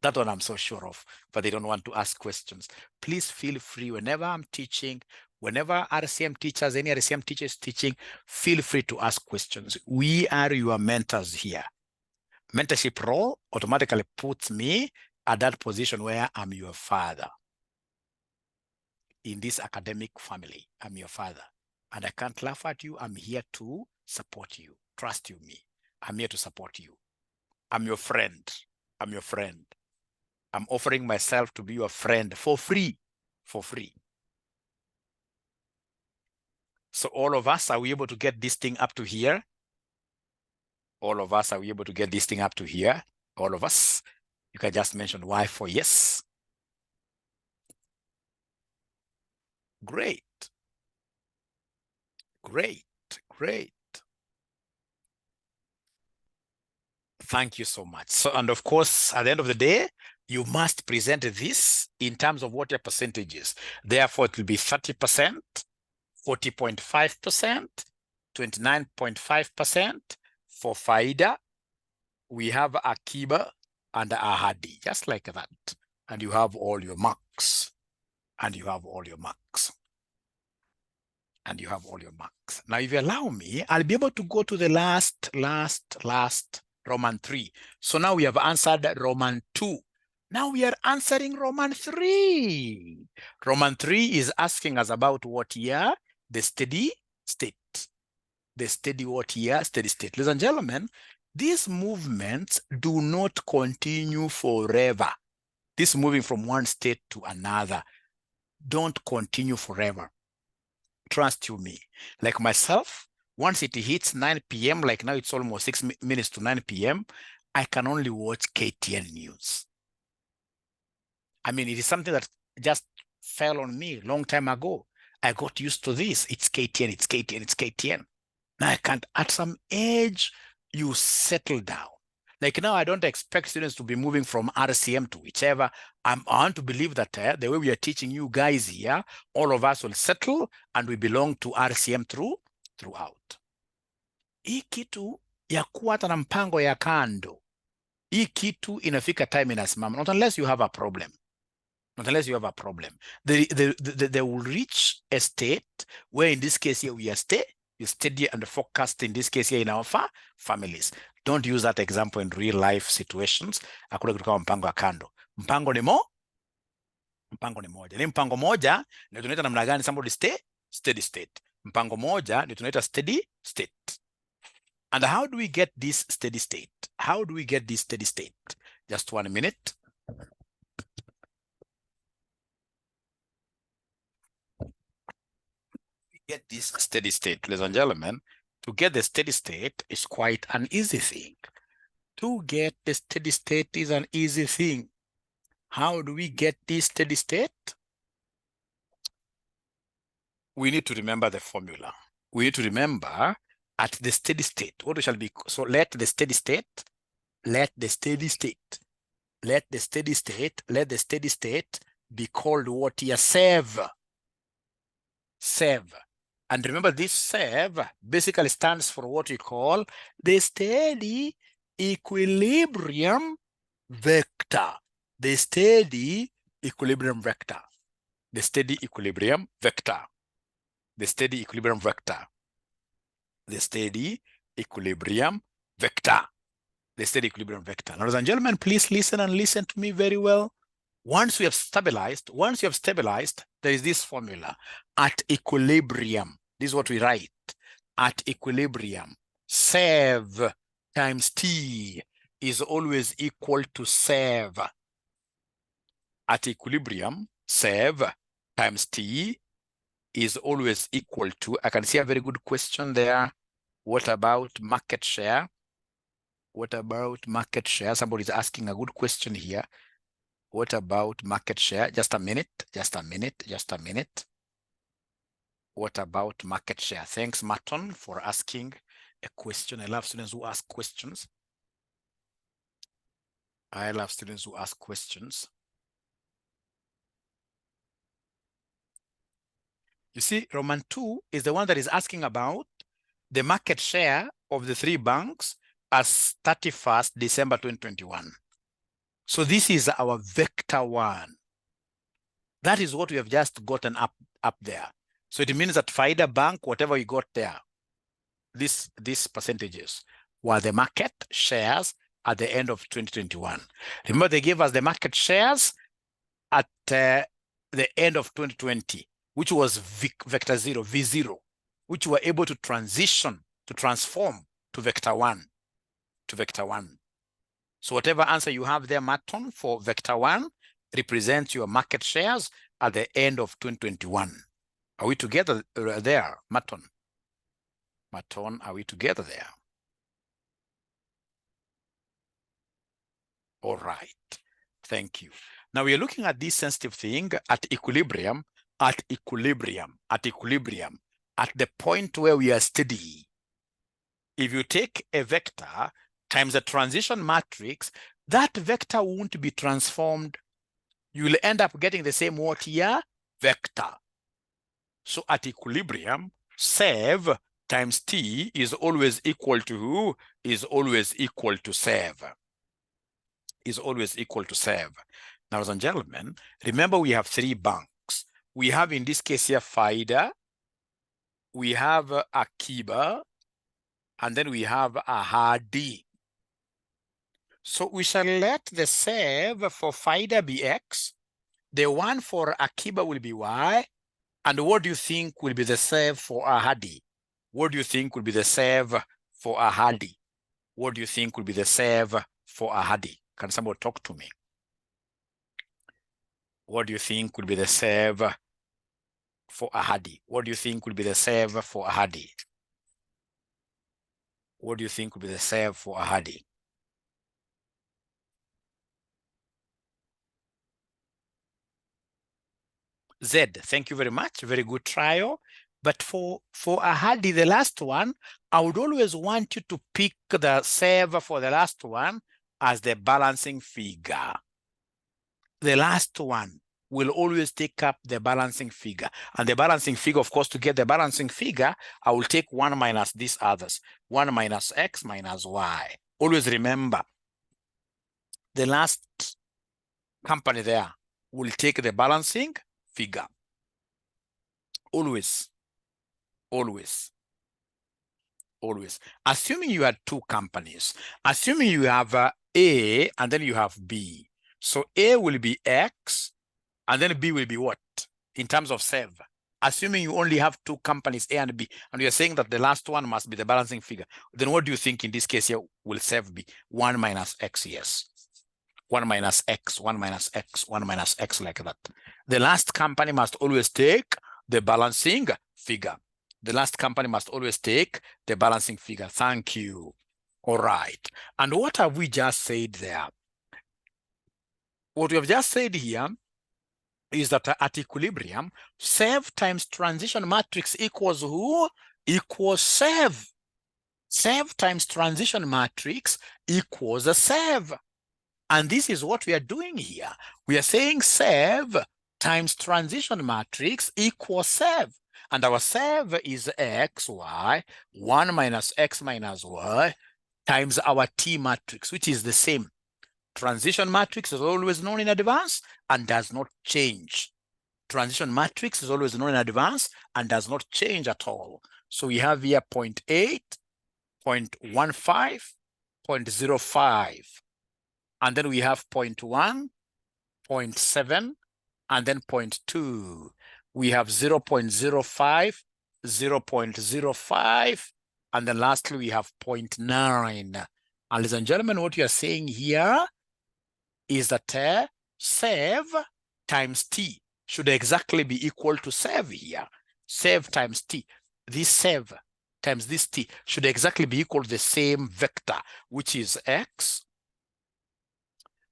That one I'm so sure of, but they don't want to ask questions. Please feel free whenever I'm teaching, whenever RCM teachers, any RCM teachers teaching, feel free to ask questions. We are your mentors here. Mentorship role automatically puts me at that position where I'm your father. In this academic family, I'm your father. And I can't laugh at you. I'm here to support you. Trust you me. I'm here to support you. I'm your friend. I'm your friend. I'm offering myself to be your friend for free. For free. So all of us, are we able to get this thing up to here? All of us, are we able to get this thing up to here? All of us. You can just mention Y for yes. Great. Great. Great. Thank you so much. So, and of course, at the end of the day, you must present this in terms of what your percentage is. Therefore, it will be 30%, 40.5%, 29.5% for Faida. We have Akiba and Ahadi, just like that. And you have all your marks. And you have all your marks. and you have all your marks. Now, if you allow me, I'll be able to go to the last Roman 3. So now we have answered Roman 2. Now we are answering Roman 3. Roman 3 is asking us about what year? The steady state. The steady what year? Steady state. Ladies and gentlemen, these movements do not continue forever. This moving from one state to another don't continue forever. Trust you me. Like myself, once it hits 9 p.m., like now it's almost 6 minutes to 9 p.m., I can only watch KTN news. I mean, it is something that just fell on me a long time ago. I got used to this. It's KTN, it's KTN, it's KTN. Now I can't. At some age, you settle down. Like now, I don't expect students to be moving from RCM to whichever. I want to believe that the way we are teaching you guys here, all of us will settle and we belong to RCM throughout. Hii kitu ya kuwa hata na mpango ya kando, hii kitu inafika time inasimama, not unless you have a problem. Not unless you have a problem. They will reach a state where in this case here we are steady and focused in this case here in our families. Don't use that example in real life situations. Hakuna kitu kama mpango ya kando. Mpango ni moja. Ni mpango moja ndio tunaita namna gani somebody steady state. Mpango moja ndio tunaita steady state. And how do we get this steady state? How do we get this steady state? Just 1 minute. Get this steady state, ladies and gentlemen. To get the steady state is quite an easy thing. To get the steady state is an easy thing. How do we get this steady state? We need to remember the formula. We need to remember at the steady state, what we shall be. So let the steady state be called what here? Save. And remember, this save basically stands for what we call the steady equilibrium vector. The steady equilibrium vector. The steady equilibrium vector. The steady equilibrium vector. The steady equilibrium vector. The steady equilibrium vector. Now, ladies and gentlemen, please listen and listen to me very well. Once you have stabilized, there is this formula. At equilibrium, this is what we write. At equilibrium, save times T is always equal to save. At equilibrium, save times T is always equal to, I can see a very good question there. What about market share? What about market share? Somebody is asking a good question here. What about market share? Just a minute. What about market share? Thanks, Martin, for asking a question. I love students who ask questions. You see, Roman 2 is the one that is asking about the market share of the 3 banks as 31st December 2021. So this is our vector 1. That is what we have just gotten up there. So it means that Faida Bank, whatever you got there, these percentages were the market shares at the end of 2021. Remember, they gave us the market shares at the end of 2020, which was vector 0, V0, which were able to transform to vector 1. So whatever answer you have there, Martin, for vector 1 represents your market shares at the end of 2021. Are we together there, Martin? Are we together there? All right. Thank you. Now we are looking at this sensitive thing at equilibrium, at the point where we are steady. If you take a vector times a transition matrix, that vector won't be transformed. You will end up getting the same what here? Vector. So at equilibrium, save times T is always equal to who? Is always equal to save. Now, ladies and gentlemen, remember we have 3 banks. We have in this case here Faida, we have Akiba, and then we have Ahadi. So we shall let the save for Faida be X. The one for Akiba will be Y. And what do you think will be the save for Ahadi? What do you think will be the save for Ahadi? What do you think will be the save for Ahadi? Can somebody talk to me? What do you think will be the save for Ahadi? What do you think will be the save for Ahadi? What do you think will be the save for Ahadi? Z, thank you very much. Very good trial. But for Ahadi, the last one, I would always want you to pick the save for the last one as the balancing figure. The last one will always take up the balancing figure. And the balancing figure, of course, to get the balancing figure, I will take 1 minus these others. 1 minus X minus Y. Always remember, the last company there will take the balancing figure. Always, always, always. Assuming you had 2 companies, assuming you have A and then you have B. So A will be X and then B will be what in terms of save? Assuming you only have 2 companies, A and B, and you're saying that the last one must be the balancing figure, then what do you think in this case here will save be? 1 minus X, yes. 1 minus X, 1 minus X, 1 minus X, like that. The last company must always take the balancing figure. The last company must always take the balancing figure. Thank you. All right. And what have we just said there? What we have just said here is that at equilibrium, save times transition matrix equals who? Equals save. Save times transition matrix equals a save. And this is what we are doing here. We are saying save times transition matrix equals save. And our save is X, Y, 1 minus X minus Y times our T matrix, which is the same. Transition matrix is always known in advance and does not change. Transition matrix is always known in advance and does not change at all. So we have here 0.8, 0.15, 0.05. And then we have 0.1, 0.7, and then 0.2. We have 0.05, 0.05, and then lastly we have 0.9. And ladies and gentlemen, what you are saying here is that save times T should exactly be equal to save here. Save times T. This save times this T should exactly be equal to the same vector, which is X,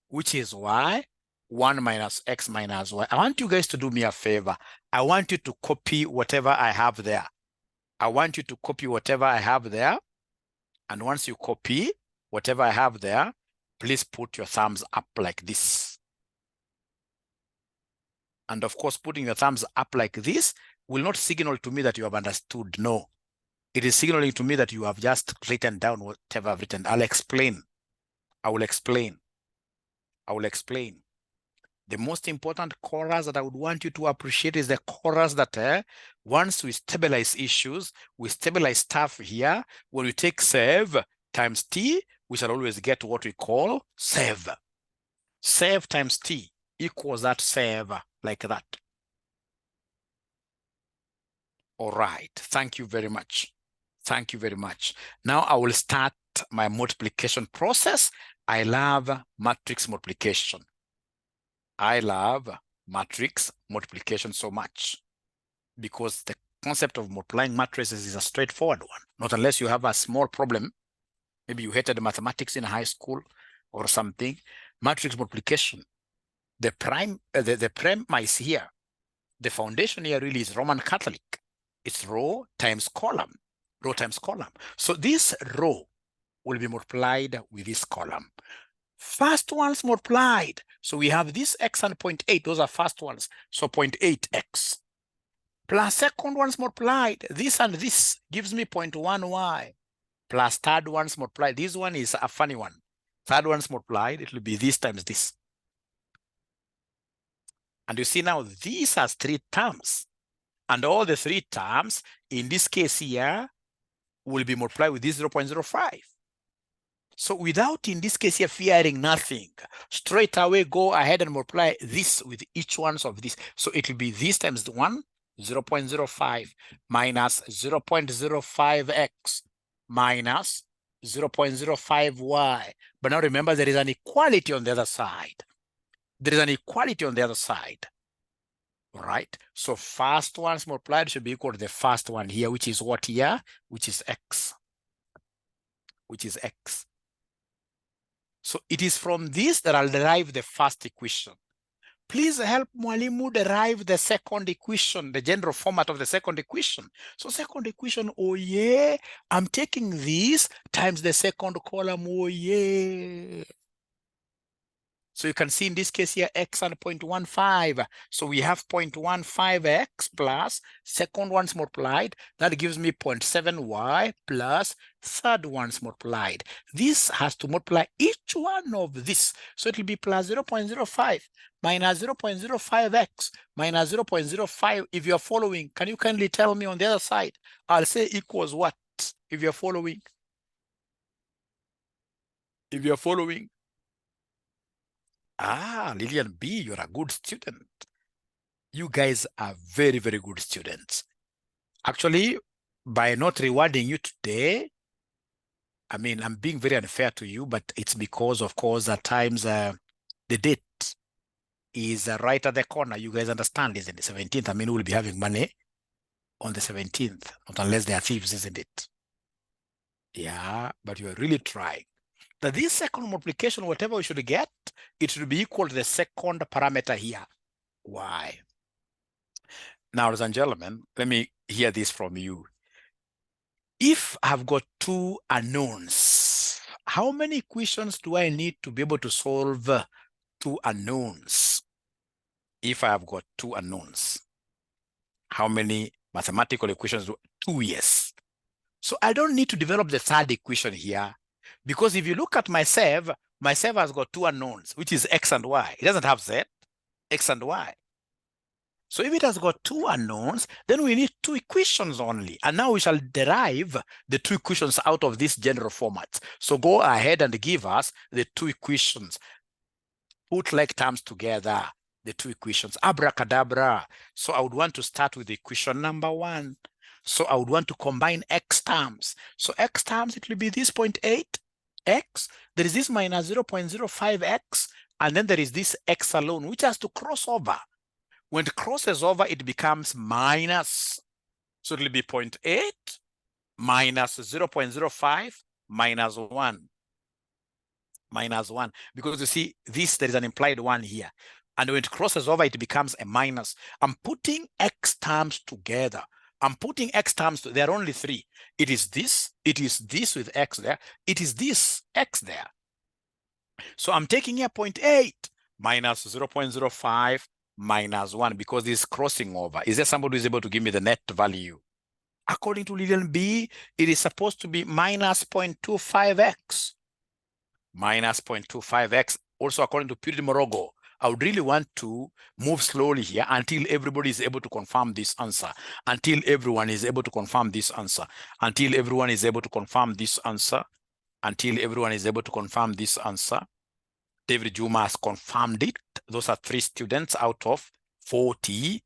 which is Y, 1 minus X minus Y. I want you guys to do me a favor. I want you to copy whatever I have there. I want you to copy whatever I have there. And once you copy whatever I have there, please put your thumbs up like this. And of course, putting your thumbs up like this will not signal to me that you have understood. No, it is signaling to me that you have just written down whatever I've written. I'll explain. I will explain. I will explain. The most important chorus that I would want you to appreciate is the chorus that once we stabilize issues, we stabilize stuff here. When we take save times T, we shall always get what we call save. Save times T equals that save, like that. All right. Thank you very much. Thank you very much. Now I will start my multiplication process. I love matrix multiplication. I love matrix multiplication so much because the concept of multiplying matrices is a straightforward one. Not unless you have a small problem. Maybe you hated mathematics in high school or something. Matrix multiplication. The premise here, the foundation here really is Roman Catholic. It's row times column, row times column. So this row will be multiplied with this column. First ones multiplied. So we have this X and 0.8. Those are first ones. So 0.8X. Plus second ones multiplied. This and this gives me 0.1Y. Plus third ones multiplied. This one is a funny one. Third ones multiplied. It will be this times this. And you see now this has 3 terms. And all the 3 terms in this case here will be multiplied with this 0.05. So without, in this case here, fearing nothing, straight away go ahead and multiply this with each one of this. So it will be this times 1, 0.05 minus 0.05x minus 0.05y. But now remember, there is an equality on the other side. There is an equality on the other side. All right. So first ones multiplied should be equal to the first one here, which is what here? Which is x. Which is x. So it is from this that I'll derive the first equation. Please help Mwalimu derive the second equation, the general format of the second equation. So second equation, oh yeah, I'm taking this times the second column, oh yeah. So you can see in this case here, x and 0.15. So we have 0.15x plus second one's multiplied. That gives me 0.7y plus third one's multiplied. This has to multiply each one of this. So it will be plus 0.05 minus 0.05x minus 0.05. If you're following, can you kindly tell me on the other side? I'll say equals what if you're following? If you're following. Ah, Lillian B, you're a good student. You guys are very, very good students. Actually, by not rewarding you today, I mean, I'm being very unfair to you, but it's because, of course, at times the date is right at the corner. You guys understand, isn't it? 17th. I mean, we'll be having money on the 17th, not unless they are thieves, isn't it? Yeah, but you're really trying. Now, this second multiplication, whatever we should get, it should be equal to the second parameter here, y. Now, ladies and gentlemen, let me hear this from you. If I've got two unknowns, how many equations do I need to be able to solve two unknowns? If I have got two unknowns, how many mathematical equations do? Two, yes. So I don't need to develop the third equation here, because if you look at myself has got two unknowns, which is x and y. It doesn't have z, x and y. So if it has got two unknowns, then we need two equations only. And now we shall derive the two equations out of this general format. So go ahead and give us the two equations. Put like terms together, the two equations. Abracadabra. So I would want to start with equation number 1. So I would want to combine x terms. So x terms, it will be this 0.8x. There is this minus 0.05x. And then there is this x alone, which has to cross over. When it crosses over, it becomes minus. So it will be 0.8 minus 0.05 minus 1. Minus 1. Because you see, this, there is an implied 1 here. And when it crosses over, it becomes a minus. I'm putting x terms together. I'm putting x terms, there are only 3. It is this with x there. It is this x there. So I'm taking here 0.8 minus 0.05 minus 1, because this is crossing over. Is there somebody who is able to give me the net value? According to Lillian B, it is supposed to be minus 0.25x. Minus 0.25x. Also, according to Purity Morogo, I would really want to move slowly here until everybody is able to confirm this answer. Until everyone is able to confirm this answer. Until everyone is able to confirm this answer. Until everyone is able to confirm this answer. David Juma has confirmed it. Those are 3 students out of 40.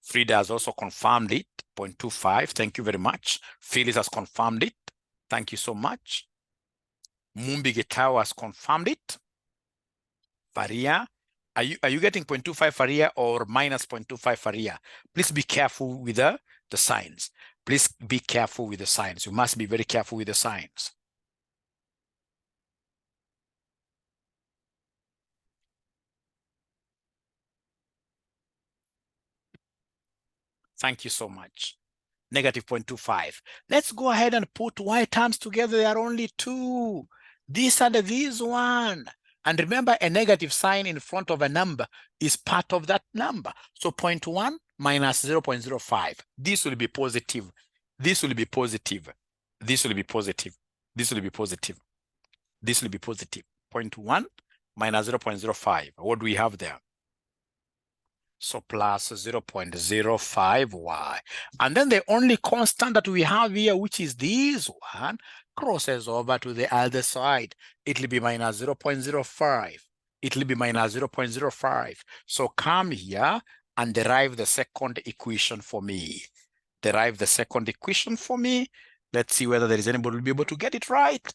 Frida has also confirmed it, 0.25. Thank you very much. Phyllis has confirmed it. Thank you so much. Mumbi Getao has confirmed it. Faria, are you getting 0.25 Faria or minus 0.25 Faria? Please be careful with the signs. Please be careful with the signs. You must be very careful with the signs. Thank you so much. Negative 0.25. Let's go ahead and put y terms together. There are only 2. This and this one. And remember, a negative sign in front of a number is part of that number. So 0.1 minus 0.05. This will be positive. This will be positive. This will be positive. This will be positive. This will be positive. 0.1 minus 0.05. What do we have there? So plus 0.05y. And then the only constant that we have here, which is this one, crosses over to the other side. It will be minus 0.05. It will be minus 0.05. So come here and derive the second equation for me. Derive the second equation for me. Let's see whether there is anybody who will be able to get it right.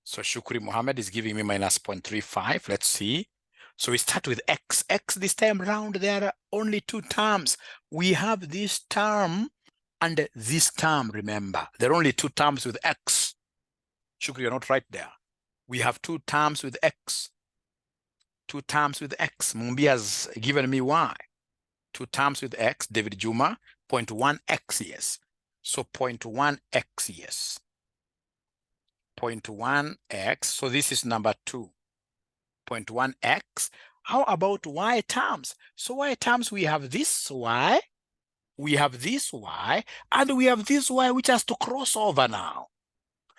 So Shukri Mohammed is giving me minus 0.35. Let's see. So we start with x. X this time around, there are only two terms. We have this term and this term, remember. There are only two terms with x. Shukri, you're not right there. We have two terms with x. Two terms with x. Mumbi has given me y. Two terms with x. David Juma, 0.1x, yes. So 0.1x, yes. 0.1x. So this is number 2. 0.1x. How about y terms? So y terms, we have this y, we have this y, and we have this y, which has to cross over now.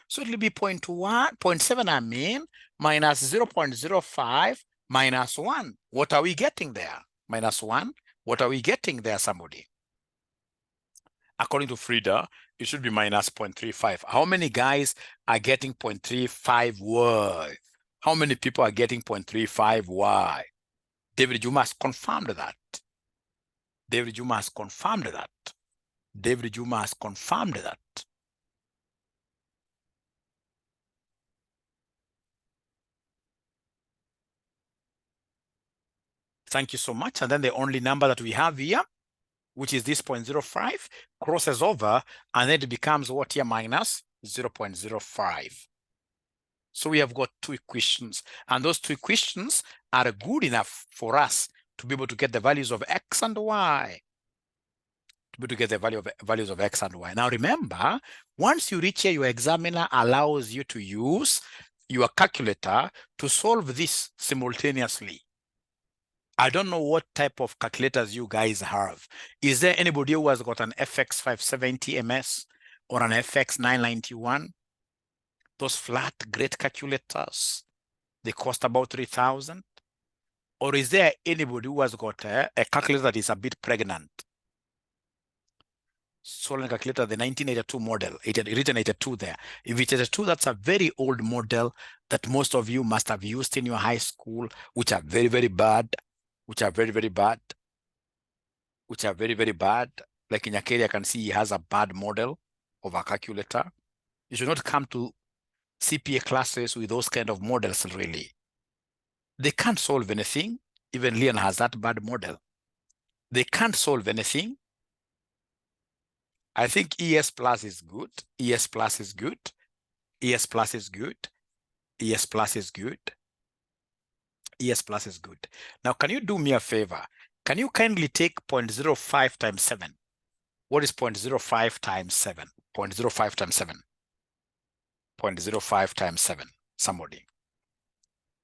So it will be 0.7, I mean, minus 0.05 minus 1. What are we getting there? Minus 1. What are we getting there, somebody? According to Frida, it should be minus 0.35. How many guys are getting 0.35 y? How many people are getting 0.35 y? David Juma has confirmed that. David Juma has confirmed that. David Juma has confirmed that. Thank you so much. And then the only number that we have here, which is this 0.05, crosses over, and then it becomes what here? Minus 0.05. So we have got two equations, and those two equations are good enough for us to be able to get the values of x and y. To be able to get the values of x and y. Now remember, once you reach here, your examiner allows you to use your calculator to solve this simultaneously. I don't know what type of calculators you guys have. Is there anybody who has got an FX 570 MS or an FX 991? Those flat, great calculators, they cost about 3,000. Or is there anybody who has got a calculator that is a bit pregnant? Solon calculator, the 1982 model, written 82 there. If it's 82, that's a very old model that most of you must have used in your high school, which are very, very bad, which are very, very bad, which are very, very bad. Like in Nyakeri, I can see he has a bad model of a calculator. You should not come to CPA classes with those kind of models, really. They can't solve anything. Even Leon has that bad model. They can't solve anything. I think ES plus is good. ES plus is good. ES plus is good. ES plus is good. ES plus is good. Now, can you do me a favor? Can you kindly take 0.05 times 7? What is 0.05 times 7? 0.05 times 7. 0.05 times 7. Somebody.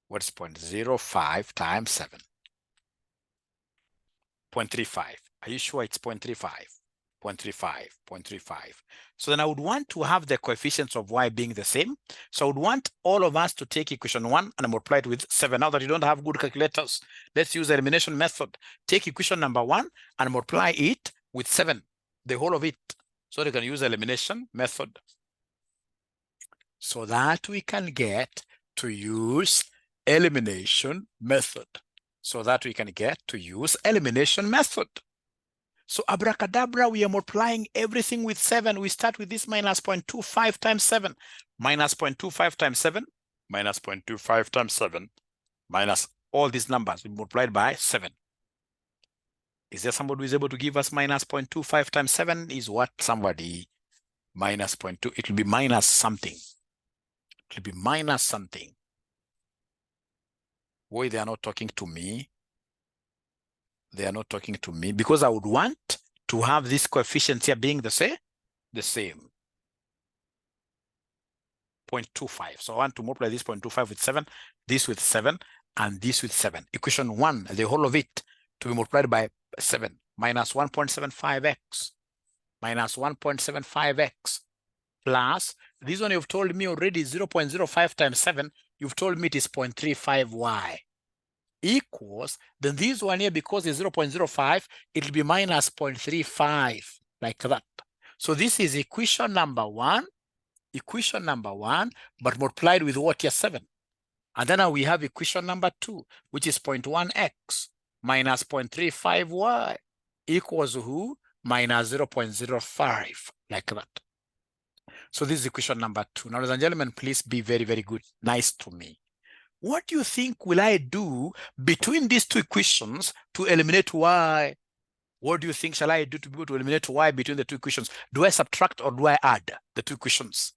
What is 0.05 times 7? 0.35. Are you sure it's 0.35? 0.35, 0.35. So then I would want to have the coefficients of y being the same. So I would want all of us to take equation 1 and multiply it with 7. Now that you don't have good calculators, let's use the elimination method. Take equation number 1 and multiply it with 7, the whole of it. So you can use the elimination method. So that we can get to use elimination method. So that we can get to use elimination method. So abracadabra, we are multiplying everything with 7. We start with this minus 0.25 times 7. Minus 0.25 times 7. Minus 0.25 times 7. Minus all these numbers. We multiplied by 7. Is there somebody who is able to give us minus 0.25 times 7? Is what? Somebody. Minus 0.2. It will be minus something. It will be minus something. Why they are not talking to me? They are not talking to me because I would want to have this coefficient here being the same. 0.25. So I want to multiply this 0.25 with 7, this with 7, and this with 7. Equation 1, the whole of it, to be multiplied by 7, minus 1.75x, minus 1.75x, plus, this one you've told me already 0.05 times 7, you've told me it is 0.35y, equals, then this one here, because it's 0.05, it will be minus 0.35, like that. So this is equation number 1, but multiplied with what here, 7. And then now we have equation number 2, which is 0.1x minus 0.35y equals who? Minus 0.05, like that. So this is equation number 2. Now, ladies and gentlemen, please be very, very good, nice to me. What do you think will I do between these two equations to eliminate y? What do you think shall I do to be able to eliminate y between the two equations? Do I subtract or do I add the two equations?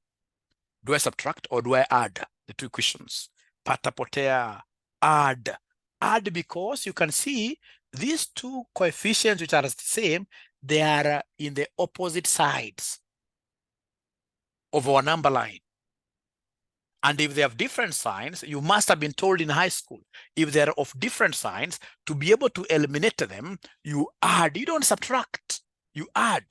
Do I subtract or do I add the two equations? Patapotea, add. Add, because you can see these two coefficients which are the same, they are in the opposite sides of our number line. And if they have different signs, you must have been told in high school, if they're of different signs, to be able to eliminate them, you add. You don't subtract, you add.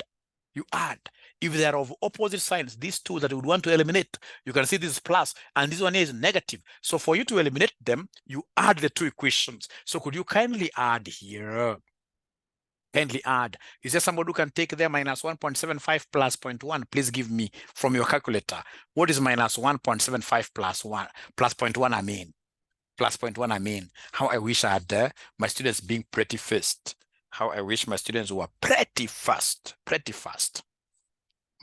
You add. If they are of opposite signs, these two that you would want to eliminate, you can see this is plus, and this one here is negative. So for you to eliminate them, you add the two equations. So could you kindly add here? Kindly add. Is there somebody who can take there minus 1.75 plus 0.1? Please give me from your calculator. What is minus 1.75 plus 1? Plus 0.1, I mean. Plus 0.1, I mean. How I wish I had my students being pretty fast. How I wish my students were pretty fast. Pretty fast.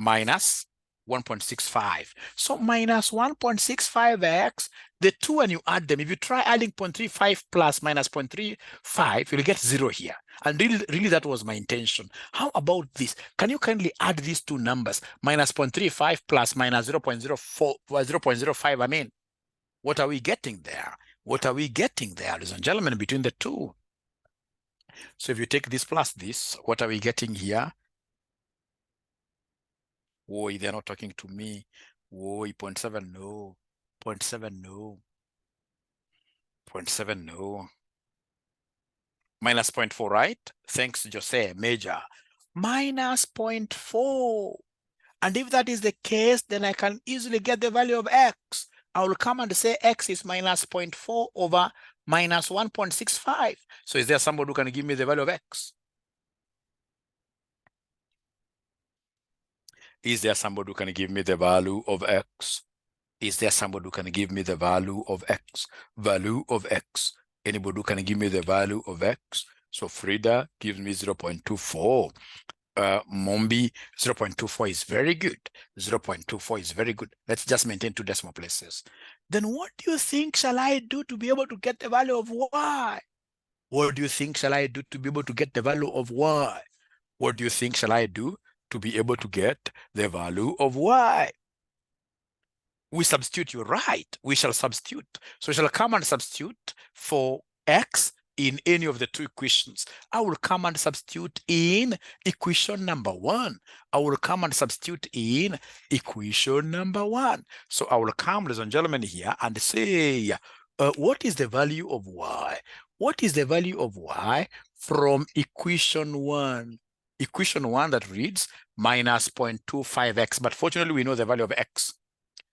Minus 1.65. So minus 1.65x, the two, when you add them, if you try adding 0.35 plus minus 0.35, you'll get 0 here. And really that was my intention. How about this? Can you kindly add these two numbers? Minus 0.35 plus minus 0.05, I mean. What are we getting there? What are we getting there, ladies and gentlemen, between the two? So if you take this plus this, what are we getting here? Whoa, they're not talking to me. Whoa, 0.7, no. 0.7, no. 0.7, no. Minus 0.4, right? Thanks, Jose, Major. Minus 0.4. And if that is the case, then I can easily get the value of x. I will come and say x is minus 0.4 over minus 1.65. So is there somebody who can give me the value of x? Is there somebody who can give me the value of x? Is there somebody who can give me the value of x? Value of x. Anybody who can give me the value of x? So Frida gives me 0.24. Mombi, 0.24 is very good. 0.24 is very good. Let's just maintain 2 decimal places. Then what do you think shall I do to be able to get the value of y? What do you think shall I do to be able to get the value of y? What do you think shall I do to be able to get the value of y? We substitute, you're right. We shall substitute. So we shall come and substitute for x in any of the two equations. I will come and substitute in equation number 1. I will come and substitute in equation number 1. So I will come, ladies and gentlemen, here and say, what is the value of y? What is the value of y from equation 1? Equation 1 that reads minus 0.25x, but fortunately we know the value of x.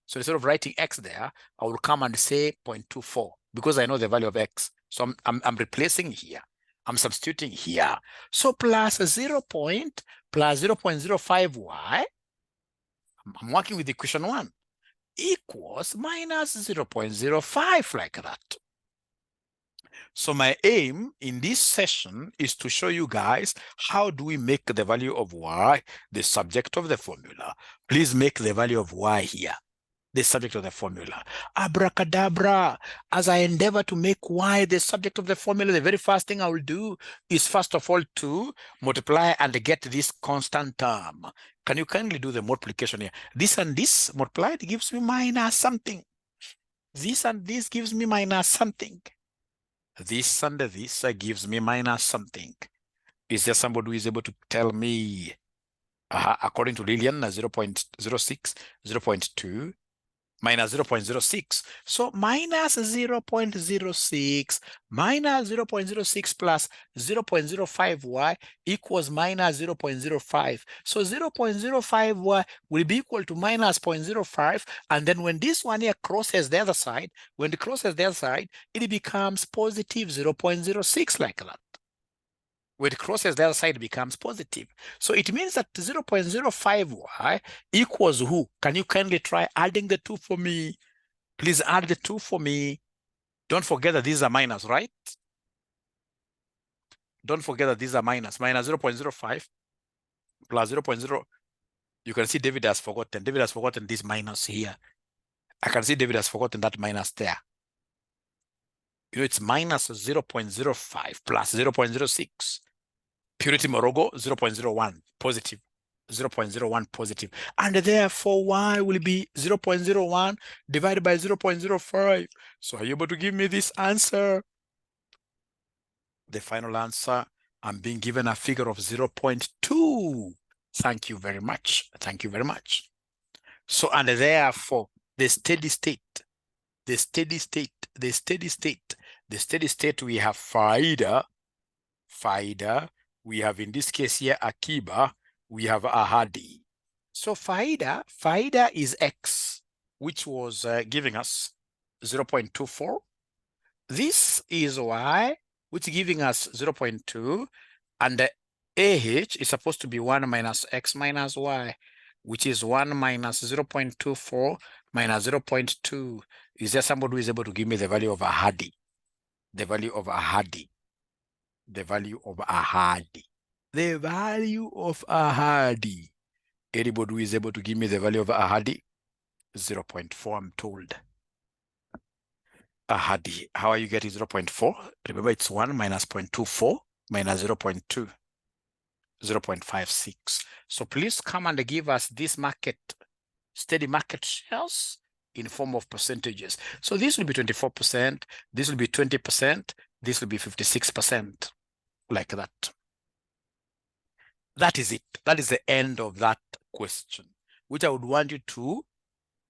So instead of writing x there, I will come and say 0.24 because I know the value of x. So I'm replacing here. I'm substituting here. So plus 0.05y, I'm working with equation 1, equals minus 0.05, like that. So my aim in this session is to show you guys how do we make the value of y the subject of the formula. Please make the value of y here the subject of the formula. Abracadabra. As I endeavor to make y the subject of the formula, the very first thing I will do is first of all to multiply and get this constant term. Can you kindly do the multiplication here? This and this multiplied gives me minus something. This and this gives me minus something. This and this gives me minus something. Is there somebody who is able to tell me, according to Lillian, 0.06, 0.2, minus 0.06. So minus 0.06 minus 0.06 plus 0.05y equals minus 0.05. So 0.05y will be equal to minus 0.05. And then when this one here crosses the other side, when it crosses the other side, it becomes positive 0.06 like that. When it crosses the other side, it becomes positive. So it means that 0.05y equals who? Can you kindly try adding the two for me? Please add the two for me. Don't forget that these are minus, right? Don't forget that these are minus. Minus 0.05 plus 0.0. You can see David has forgotten. David has forgotten this minus here. I can see David has forgotten that minus there. You know, it's minus 0.05 plus 0.06. Purity Morogo, 0.01 positive. 0.01 positive. And therefore, y will be 0.01 divided by 0.05. So are you able to give me this answer? The final answer, I'm being given a figure of 0.2. Thank you very much. Thank you very much. So, and therefore, the steady state, the steady state, the steady state, the steady state, we have faida, we have in this case here akiba, we have ahadi. So faida is x, which was giving us 0.24. This is y, which is giving us 0.2, and the AH is supposed to be 1 minus x minus y, which is 1 minus 0.24 minus 0.2. Is there somebody who is able to give me the value of ahadi? The value of ahadi. The value of ahadi. The value of ahadi. Anybody who is able to give me the value of ahadi? 0.4, I'm told. Ahadi. How are you getting 0.4? Remember, it's 1 minus 0.24 minus 0.2. 0.56. So please come and give us this steady market shares in form of percentages. So this will be 24%, this will be 20%, this will be 56%, like that. That is it. That is the end of that question, which I would want you to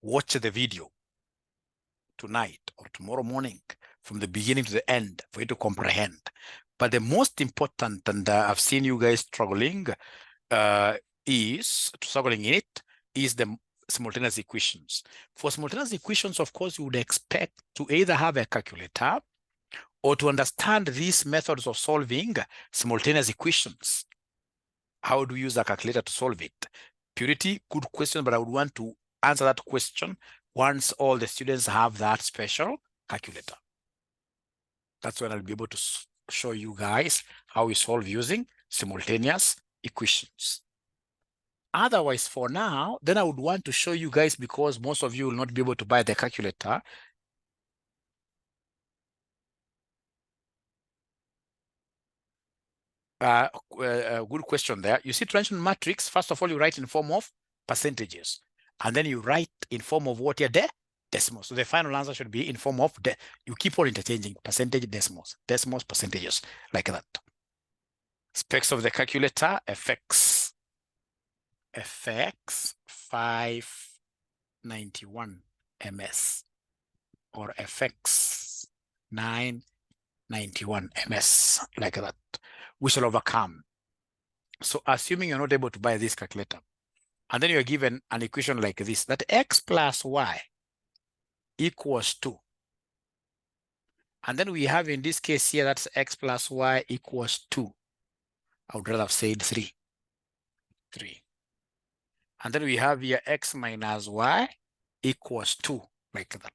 watch the video tonight or tomorrow morning from the beginning to the end for you to comprehend. But the most important, and I've seen you guys struggling in it, is the simultaneous equations. For simultaneous equations, of course, you would expect to either have a calculator or to understand these methods of solving simultaneous equations. How do you use a calculator to solve it? Purity, good question, but I would want to answer that question once all the students have that special calculator. That's when I'll be able to show you guys how we solve using simultaneous equations. Otherwise, for now, then I would want to show you guys, because most of you will not be able to buy the calculator. Good question there. You see transition matrix, first of all, you write in form of percentages. And then you write in form of what? The decimals. So the final answer should be in form of you keep on interchanging percentage, decimals, percentages, like that. Specs of the calculator, FX 591 ms or FX 991 ms, like that. We shall overcome. So assuming you're not able to buy this calculator, and then you're given an equation like this, that x plus y equals 2. And then we have in this case here, that's x plus y equals 2. I would rather have said 3. And then we have here x minus y equals 2, like that.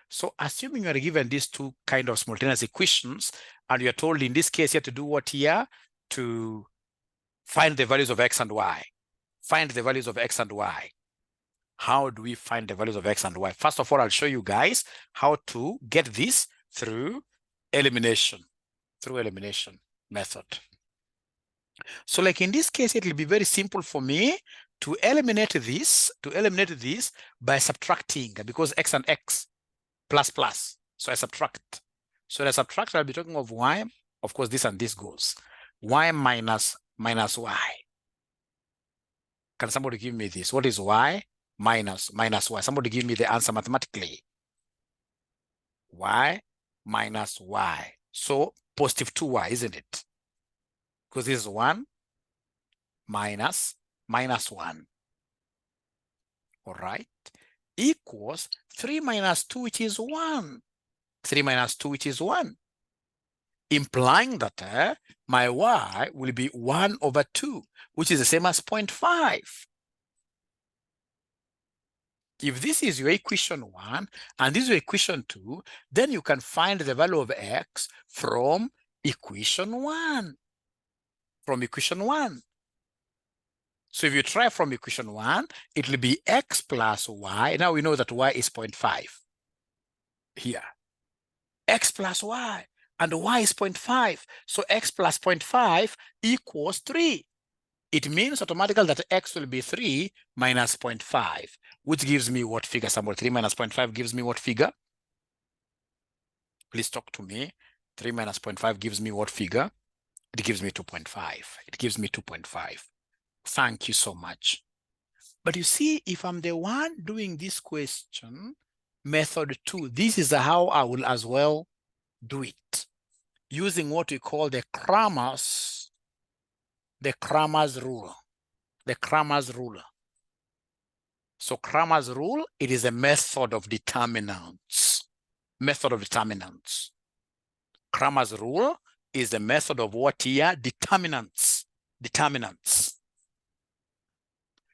So assuming you are given these two kind of simultaneous equations, and you're told in this case here to do what here? To find the values of x and y. Find the values of x and y. How do we find the values of x and y? First of all, I'll show you guys how to get this through elimination method. So like in this case, it will be very simple for me to eliminate this by subtracting, because x and x plus. So I subtract. So when I subtract, I'll be talking of y. Of course, this and this goes. Y minus y. Can somebody give me this? What is y? minus y. Somebody give me the answer mathematically. Y minus y. So positive 2y, isn't it? Because this is 1 minus 1. All right. Equals 3 minus 2, which is 1. 3 minus 2, which is 1. Implying that my y will be 1 over 2, which is the same as 0.5. If this is your equation 1 and this is your equation 2, then you can find the value of x from equation 1. From equation 1. So if you try from equation 1, it will be x plus y. Now we know that y is 0.5 here. X plus y, and y is 0.5. So x plus 0.5 equals 3. It means automatically that x will be 3 minus 0.5, which gives me what figure? Somewhere 3 minus 0.5 gives me what figure? Please talk to me. 3 minus 0.5 gives me what figure? It gives me 2.5. It gives me 2.5. Thank you so much. But you see, if I'm the one doing this question, method 2, this is how I will as well do it, using what we call the Cramer's rule. The Cramer's rule. So Cramer's rule, it is a method of determinants. Method of determinants. Cramer's rule is the method of what here? Determinants. Determinants.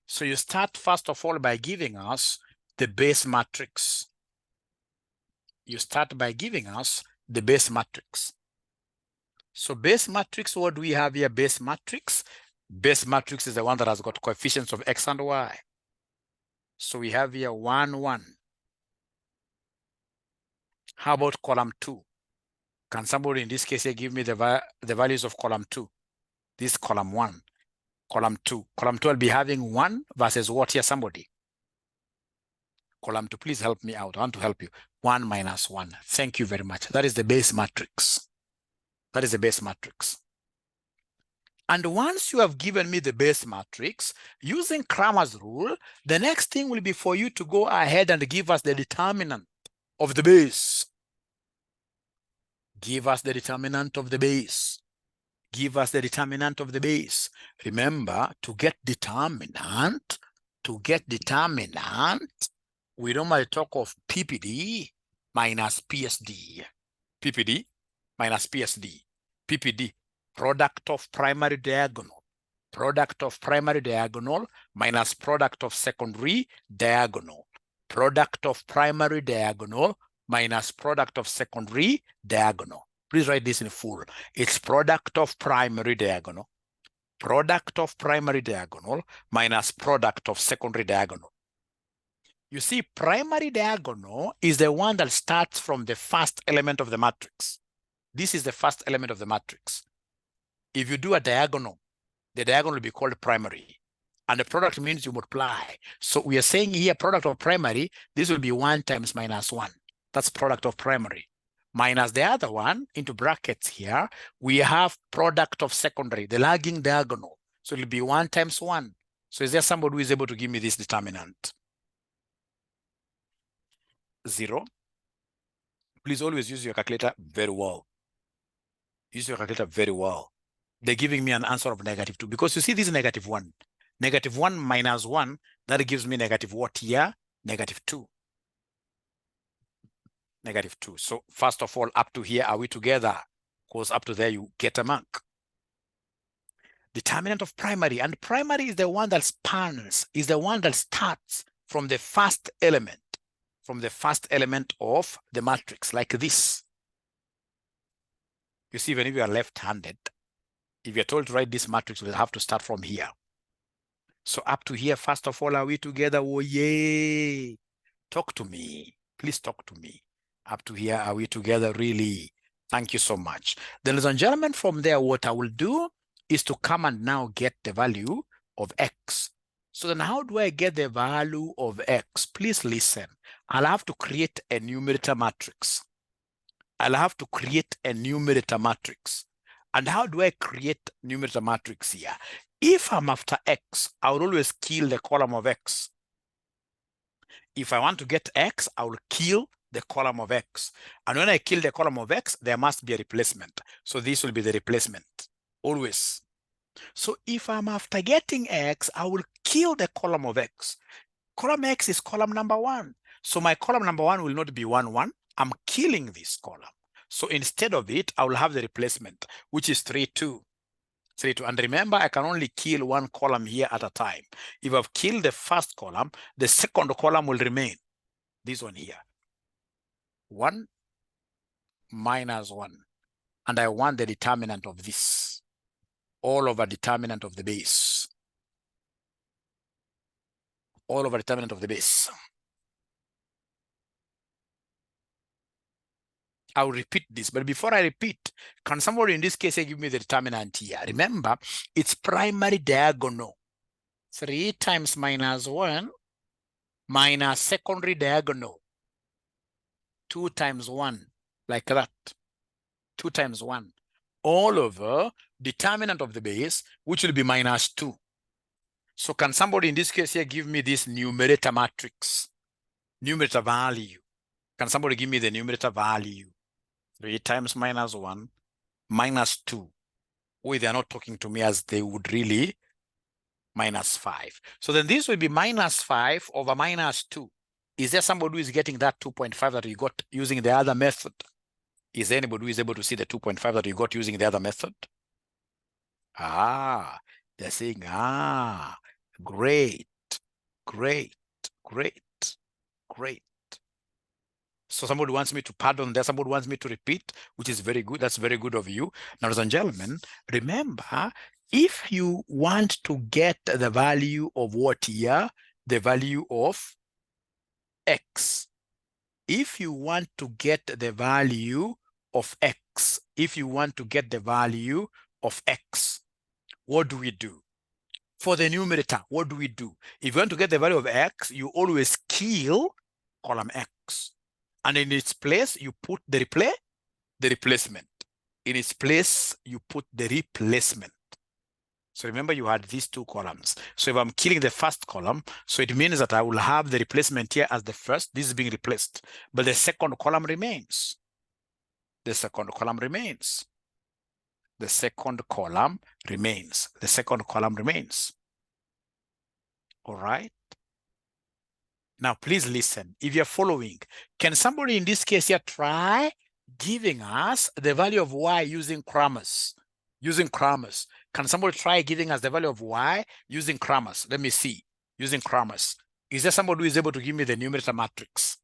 So you start first of all by giving us the base matrix. You start by giving us the base matrix. So base matrix, what do we have here? Base matrix. Base matrix is the one that has got coefficients of x and y. So we have here 1, 1. How about column 2? Can somebody in this case here give me the values of column 2? This is column 1. Column 2. Column 2 will be having 1 versus what here, somebody? Column 2, please help me out. I want to help you. 1 minus 1. Thank you very much. That is the base matrix. That is the base matrix. And once you have given me the base matrix, using Cramer's rule, the next thing will be for you to go ahead and give us the determinant of the base. Give us the determinant of the base. Give us the determinant of the base. Remember, to get determinant, we normally talk of PPD minus PSD. PPD minus PSD. PPD, product of primary diagonal. Product of primary diagonal minus product of secondary diagonal. Product of primary diagonal minus product of secondary diagonal. Please write this in full. It's product of primary diagonal. Product of primary diagonal minus product of secondary diagonal. You see, primary diagonal is the one that starts from the first element of the matrix. This is the first element of the matrix. If you do a diagonal, the diagonal will be called primary. And the product means you multiply. So we are saying here, product of primary, this will be 1 times minus 1. That's product of primary. Minus the other one, into brackets here, we have product of secondary, the lagging diagonal. So it will be 1 times 1. So is there somebody who is able to give me this determinant? 0. Please always use your calculator very well. Use your calculator very well. They're giving me an answer of -2 because you see this is -1. -1 minus 1, that gives me negative what here? -2. -2. So first of all, up to here, are we together? Because up to there, you get a mark. Determinant of primary, and primary is the one that spans, is the one that starts from the first element, of the matrix, like this. You see, even if you are left-handed, if you're told to write this matrix, we'll have to start from here. So up to here, first of all, are we together? Oh, yay. Talk to me. Please talk to me. Up to here, are we together really? Thank you so much. Then, ladies and gentlemen, from there, what I will do is to come and now get the value of x. So then how do I get the value of x? Please listen. I'll have to create a numerator matrix. And how do I create numerator matrix here? If I'm after x, I would always kill the column of x. If I want to get X, I will kill the column of X. And when I kill the column of X, there must be a replacement. So this will be the replacement, always. So if I'm after getting X, I will kill the column of X. Column X is column number 1. So my column number 1 will not be 1, 1. I'm killing this column. So instead of it, I will have the replacement, which is 3, 2. 3, 2. And remember, I can only kill one column here at a time. If I've killed the first column, the second column will remain. This one here. 1 minus 1. And I want the determinant of this. All over determinant of the base. All over determinant of the base. I'll repeat this, but before I repeat, can somebody in this case give me the determinant here? Remember, it's primary diagonal. 3 times minus 1 minus secondary diagonal. 2 times 1, like that. 2 times 1. All over determinant of the base, which will be minus 2. So can somebody in this case here give me this numerator matrix? Numerator value. Can somebody give me the numerator value? 3 times minus 1 minus 2. Oh, they are not talking to me as they would really. Minus 5. So then this will be minus 5 over minus 2. Is there somebody who is getting that 2.5 that you got using the other method? Is there anybody who is able to see the 2.5 that you got using the other method? They're saying, great, great, great, great. So somebody wants me to pardon there, somebody wants me to repeat, which is very good. That's very good of you. Now, ladies and gentlemen, remember, if you want to get the value of what here? The value of X. If you want to get the value of X, if you want to get the value of X, what do we do? For the numerator, what do we do? If you want to get the value of X, you always kill column X. And in its place, you put the replacement. In its place, you put the replacement. So remember, you had these 2 columns. So if I'm killing the first column, so it means that I will have the replacement here as the first. This is being replaced. But the second column remains. The second column remains. The second column remains. The second column remains. All right? Now, please listen. If you're following, can somebody in this case here try giving us the value of Y using Kramers? Using Kramers. Can somebody try giving us the value of Y using Kramers? Let me see. Using Kramers. Is there somebody who is able to give me the numerator matrix?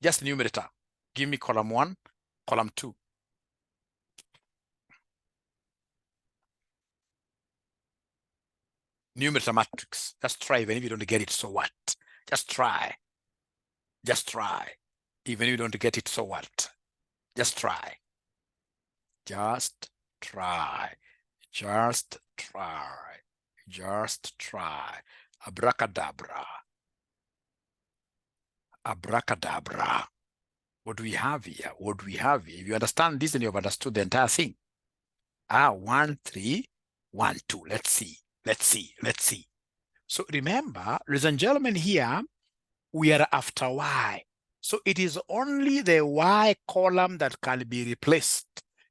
Just numerator. Give me column 1, column 2. Numerator matrix. Just try. Even if you don't get it, so what? Just try. Just try. Even if you don't get it, so what? Just try. Just try. Just try. Just try. Abracadabra. Abracadabra. What do we have here? What do we have here? If you understand this, then you have understood the entire thing. 1, 3, 1, 2. Let's see. Let's see. Let's see. So remember, ladies and gentlemen, here we are after Y. So it is only the Y column that can be replaced.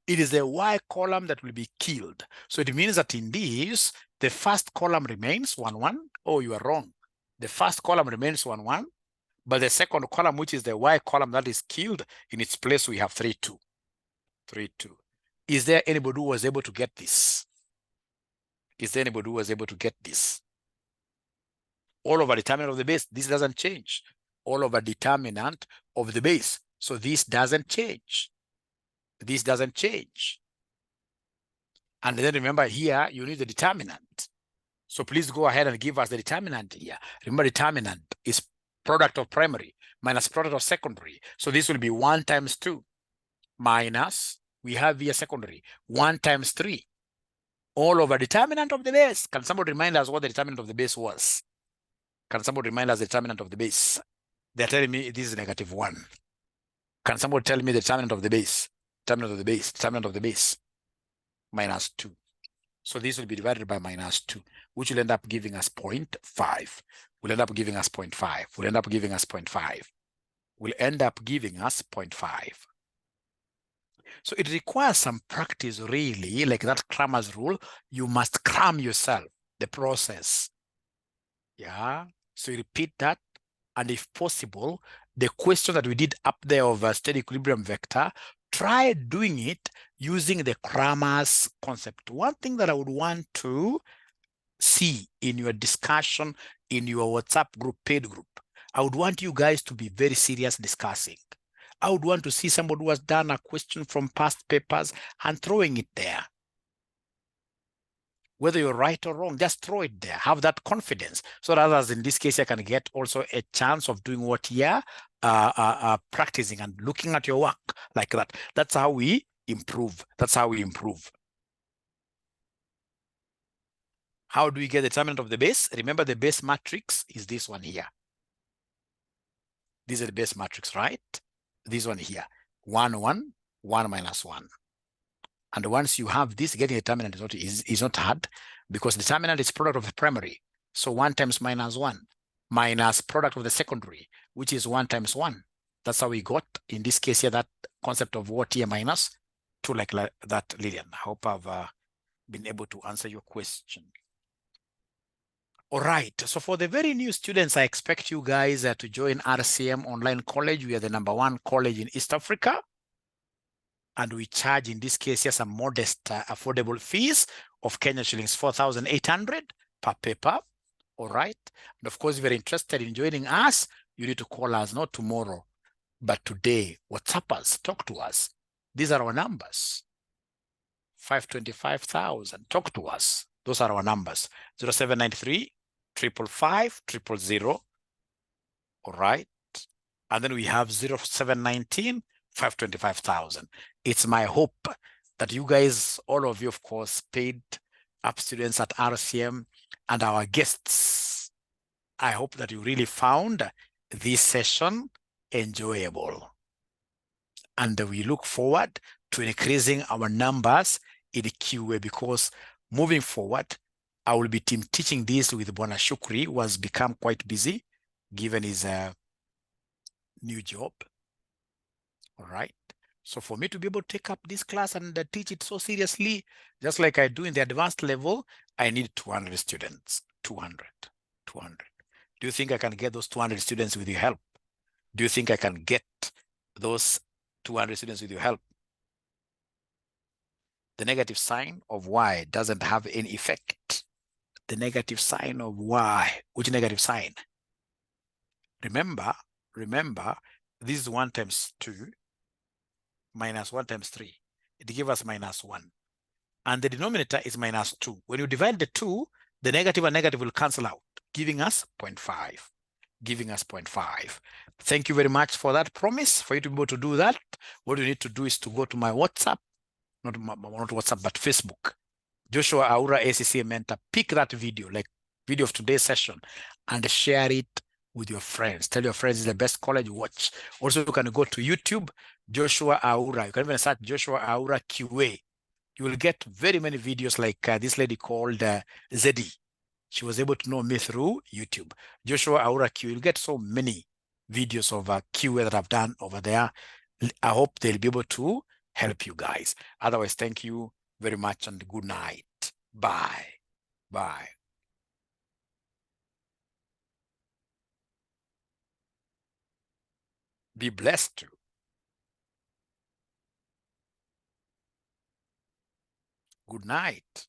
It is the Y column that will be killed. So it means that in this, the first column remains 1, 1. Oh, you are wrong. The first column remains 1, 1. But the second column, which is the Y column that is killed, in its place, we have 3, 2. 3, 2. Is there anybody who was able to get this? Is there anybody who was able to get this? All over determinant of the base, this doesn't change. All over determinant of the base. So this doesn't change. This doesn't change. And then remember here, you need the determinant. So please go ahead and give us the determinant here. Remember, determinant is product of primary minus product of secondary. So this will be 1 times 2 minus, we have here secondary, 1 times 3. All over determinant of the base. Can somebody remind us what the determinant of the base was? Can somebody remind us the determinant of the base? They're telling me this is negative 1. Can somebody tell me the determinant of the base? Determinant of the base, determinant of the base, minus 2. So this will be divided by minus 2. which will end up giving us 0.5. Will end up giving us 0.5. Will end up giving us 0.5. Will end up giving us 0.5. So it requires some practice, really, like that crammer's rule. You must cram yourself, the process. Yeah. So you repeat that. And if possible, the question that we did up there of a steady equilibrium vector, try doing it using the crammer's concept. One thing that I would want to see in your discussion in your WhatsApp group, paid group, I would want you guys to be very serious discussing. I would want to see somebody who has done a question from past papers and throwing it there. Whether you're right or wrong, just throw it there. Have that confidence. So that others in this case, you can get also a chance of doing what you're practicing and looking at your work like that. That's how we improve. That's how we improve. How do we get the determinant of the base? Remember, the base matrix is this one here. This is the base matrix, right? This one here. 1, 1, 1 minus 1. And once you have this, getting a determinant is not hard, because the determinant is product of the primary. So 1 times minus 1 minus product of the secondary, which is 1 times 1. That's how we got, in this case here, that concept of what here minus 2, like that, Lillian. I hope I've been able to answer your question. All right, so for the very new students, I expect you guys to join RCM Online College. We are the #1 college in East Africa. And we charge, in this case, here, some modest affordable fees of Kenya shillings 4,800 per paper. All right. And of course, if you're interested in joining us, you need to call us, not tomorrow, but today. WhatsApp us, talk to us. These are our numbers. 525,000. Talk to us. Those are our numbers. 0793 555 000. All right. And then we have 0719 525,000. It's my hope that you guys, all of you, of course, paid up students at RCM and our guests, I hope that you really found this session enjoyable. And we look forward to increasing our numbers in QA, because moving forward, I will be teaching this with Bwana Shukri, who has become quite busy given his new job. All right. So for me to be able to take up this class and teach it so seriously, just like I do in the advanced level, I need 200 students. 200. Do you think I can get those 200 students with your help? Do you think I can get those 200 students with your help? The negative sign of y doesn't have any effect. The negative sign of y. Which negative sign? Remember, this is 1 times 2 minus 1 times 3. It gives us minus 1. And the denominator is minus 2. When you divide the 2, the negative and negative will cancel out, giving us 0.5. Thank you very much for that promise. For you to be able to do that, what you need to do is to go to my WhatsApp, not WhatsApp, but Facebook. Joshua Aura ACC Mentor. Pick that video, like video of today's session, and share it with your friends. Tell your friends it's the best college. Watch. Also, you can go to YouTube, Joshua Aura. You can even search Joshua Aura QA. You will get very many videos like this lady called Zeddy. She was able to know me through YouTube. Joshua Aura QA. You'll get so many videos of QA that I've done over there. I hope they'll be able to help you guys. Otherwise, thank you very much and good night. Bye. Bye. Be blessed too. Good night.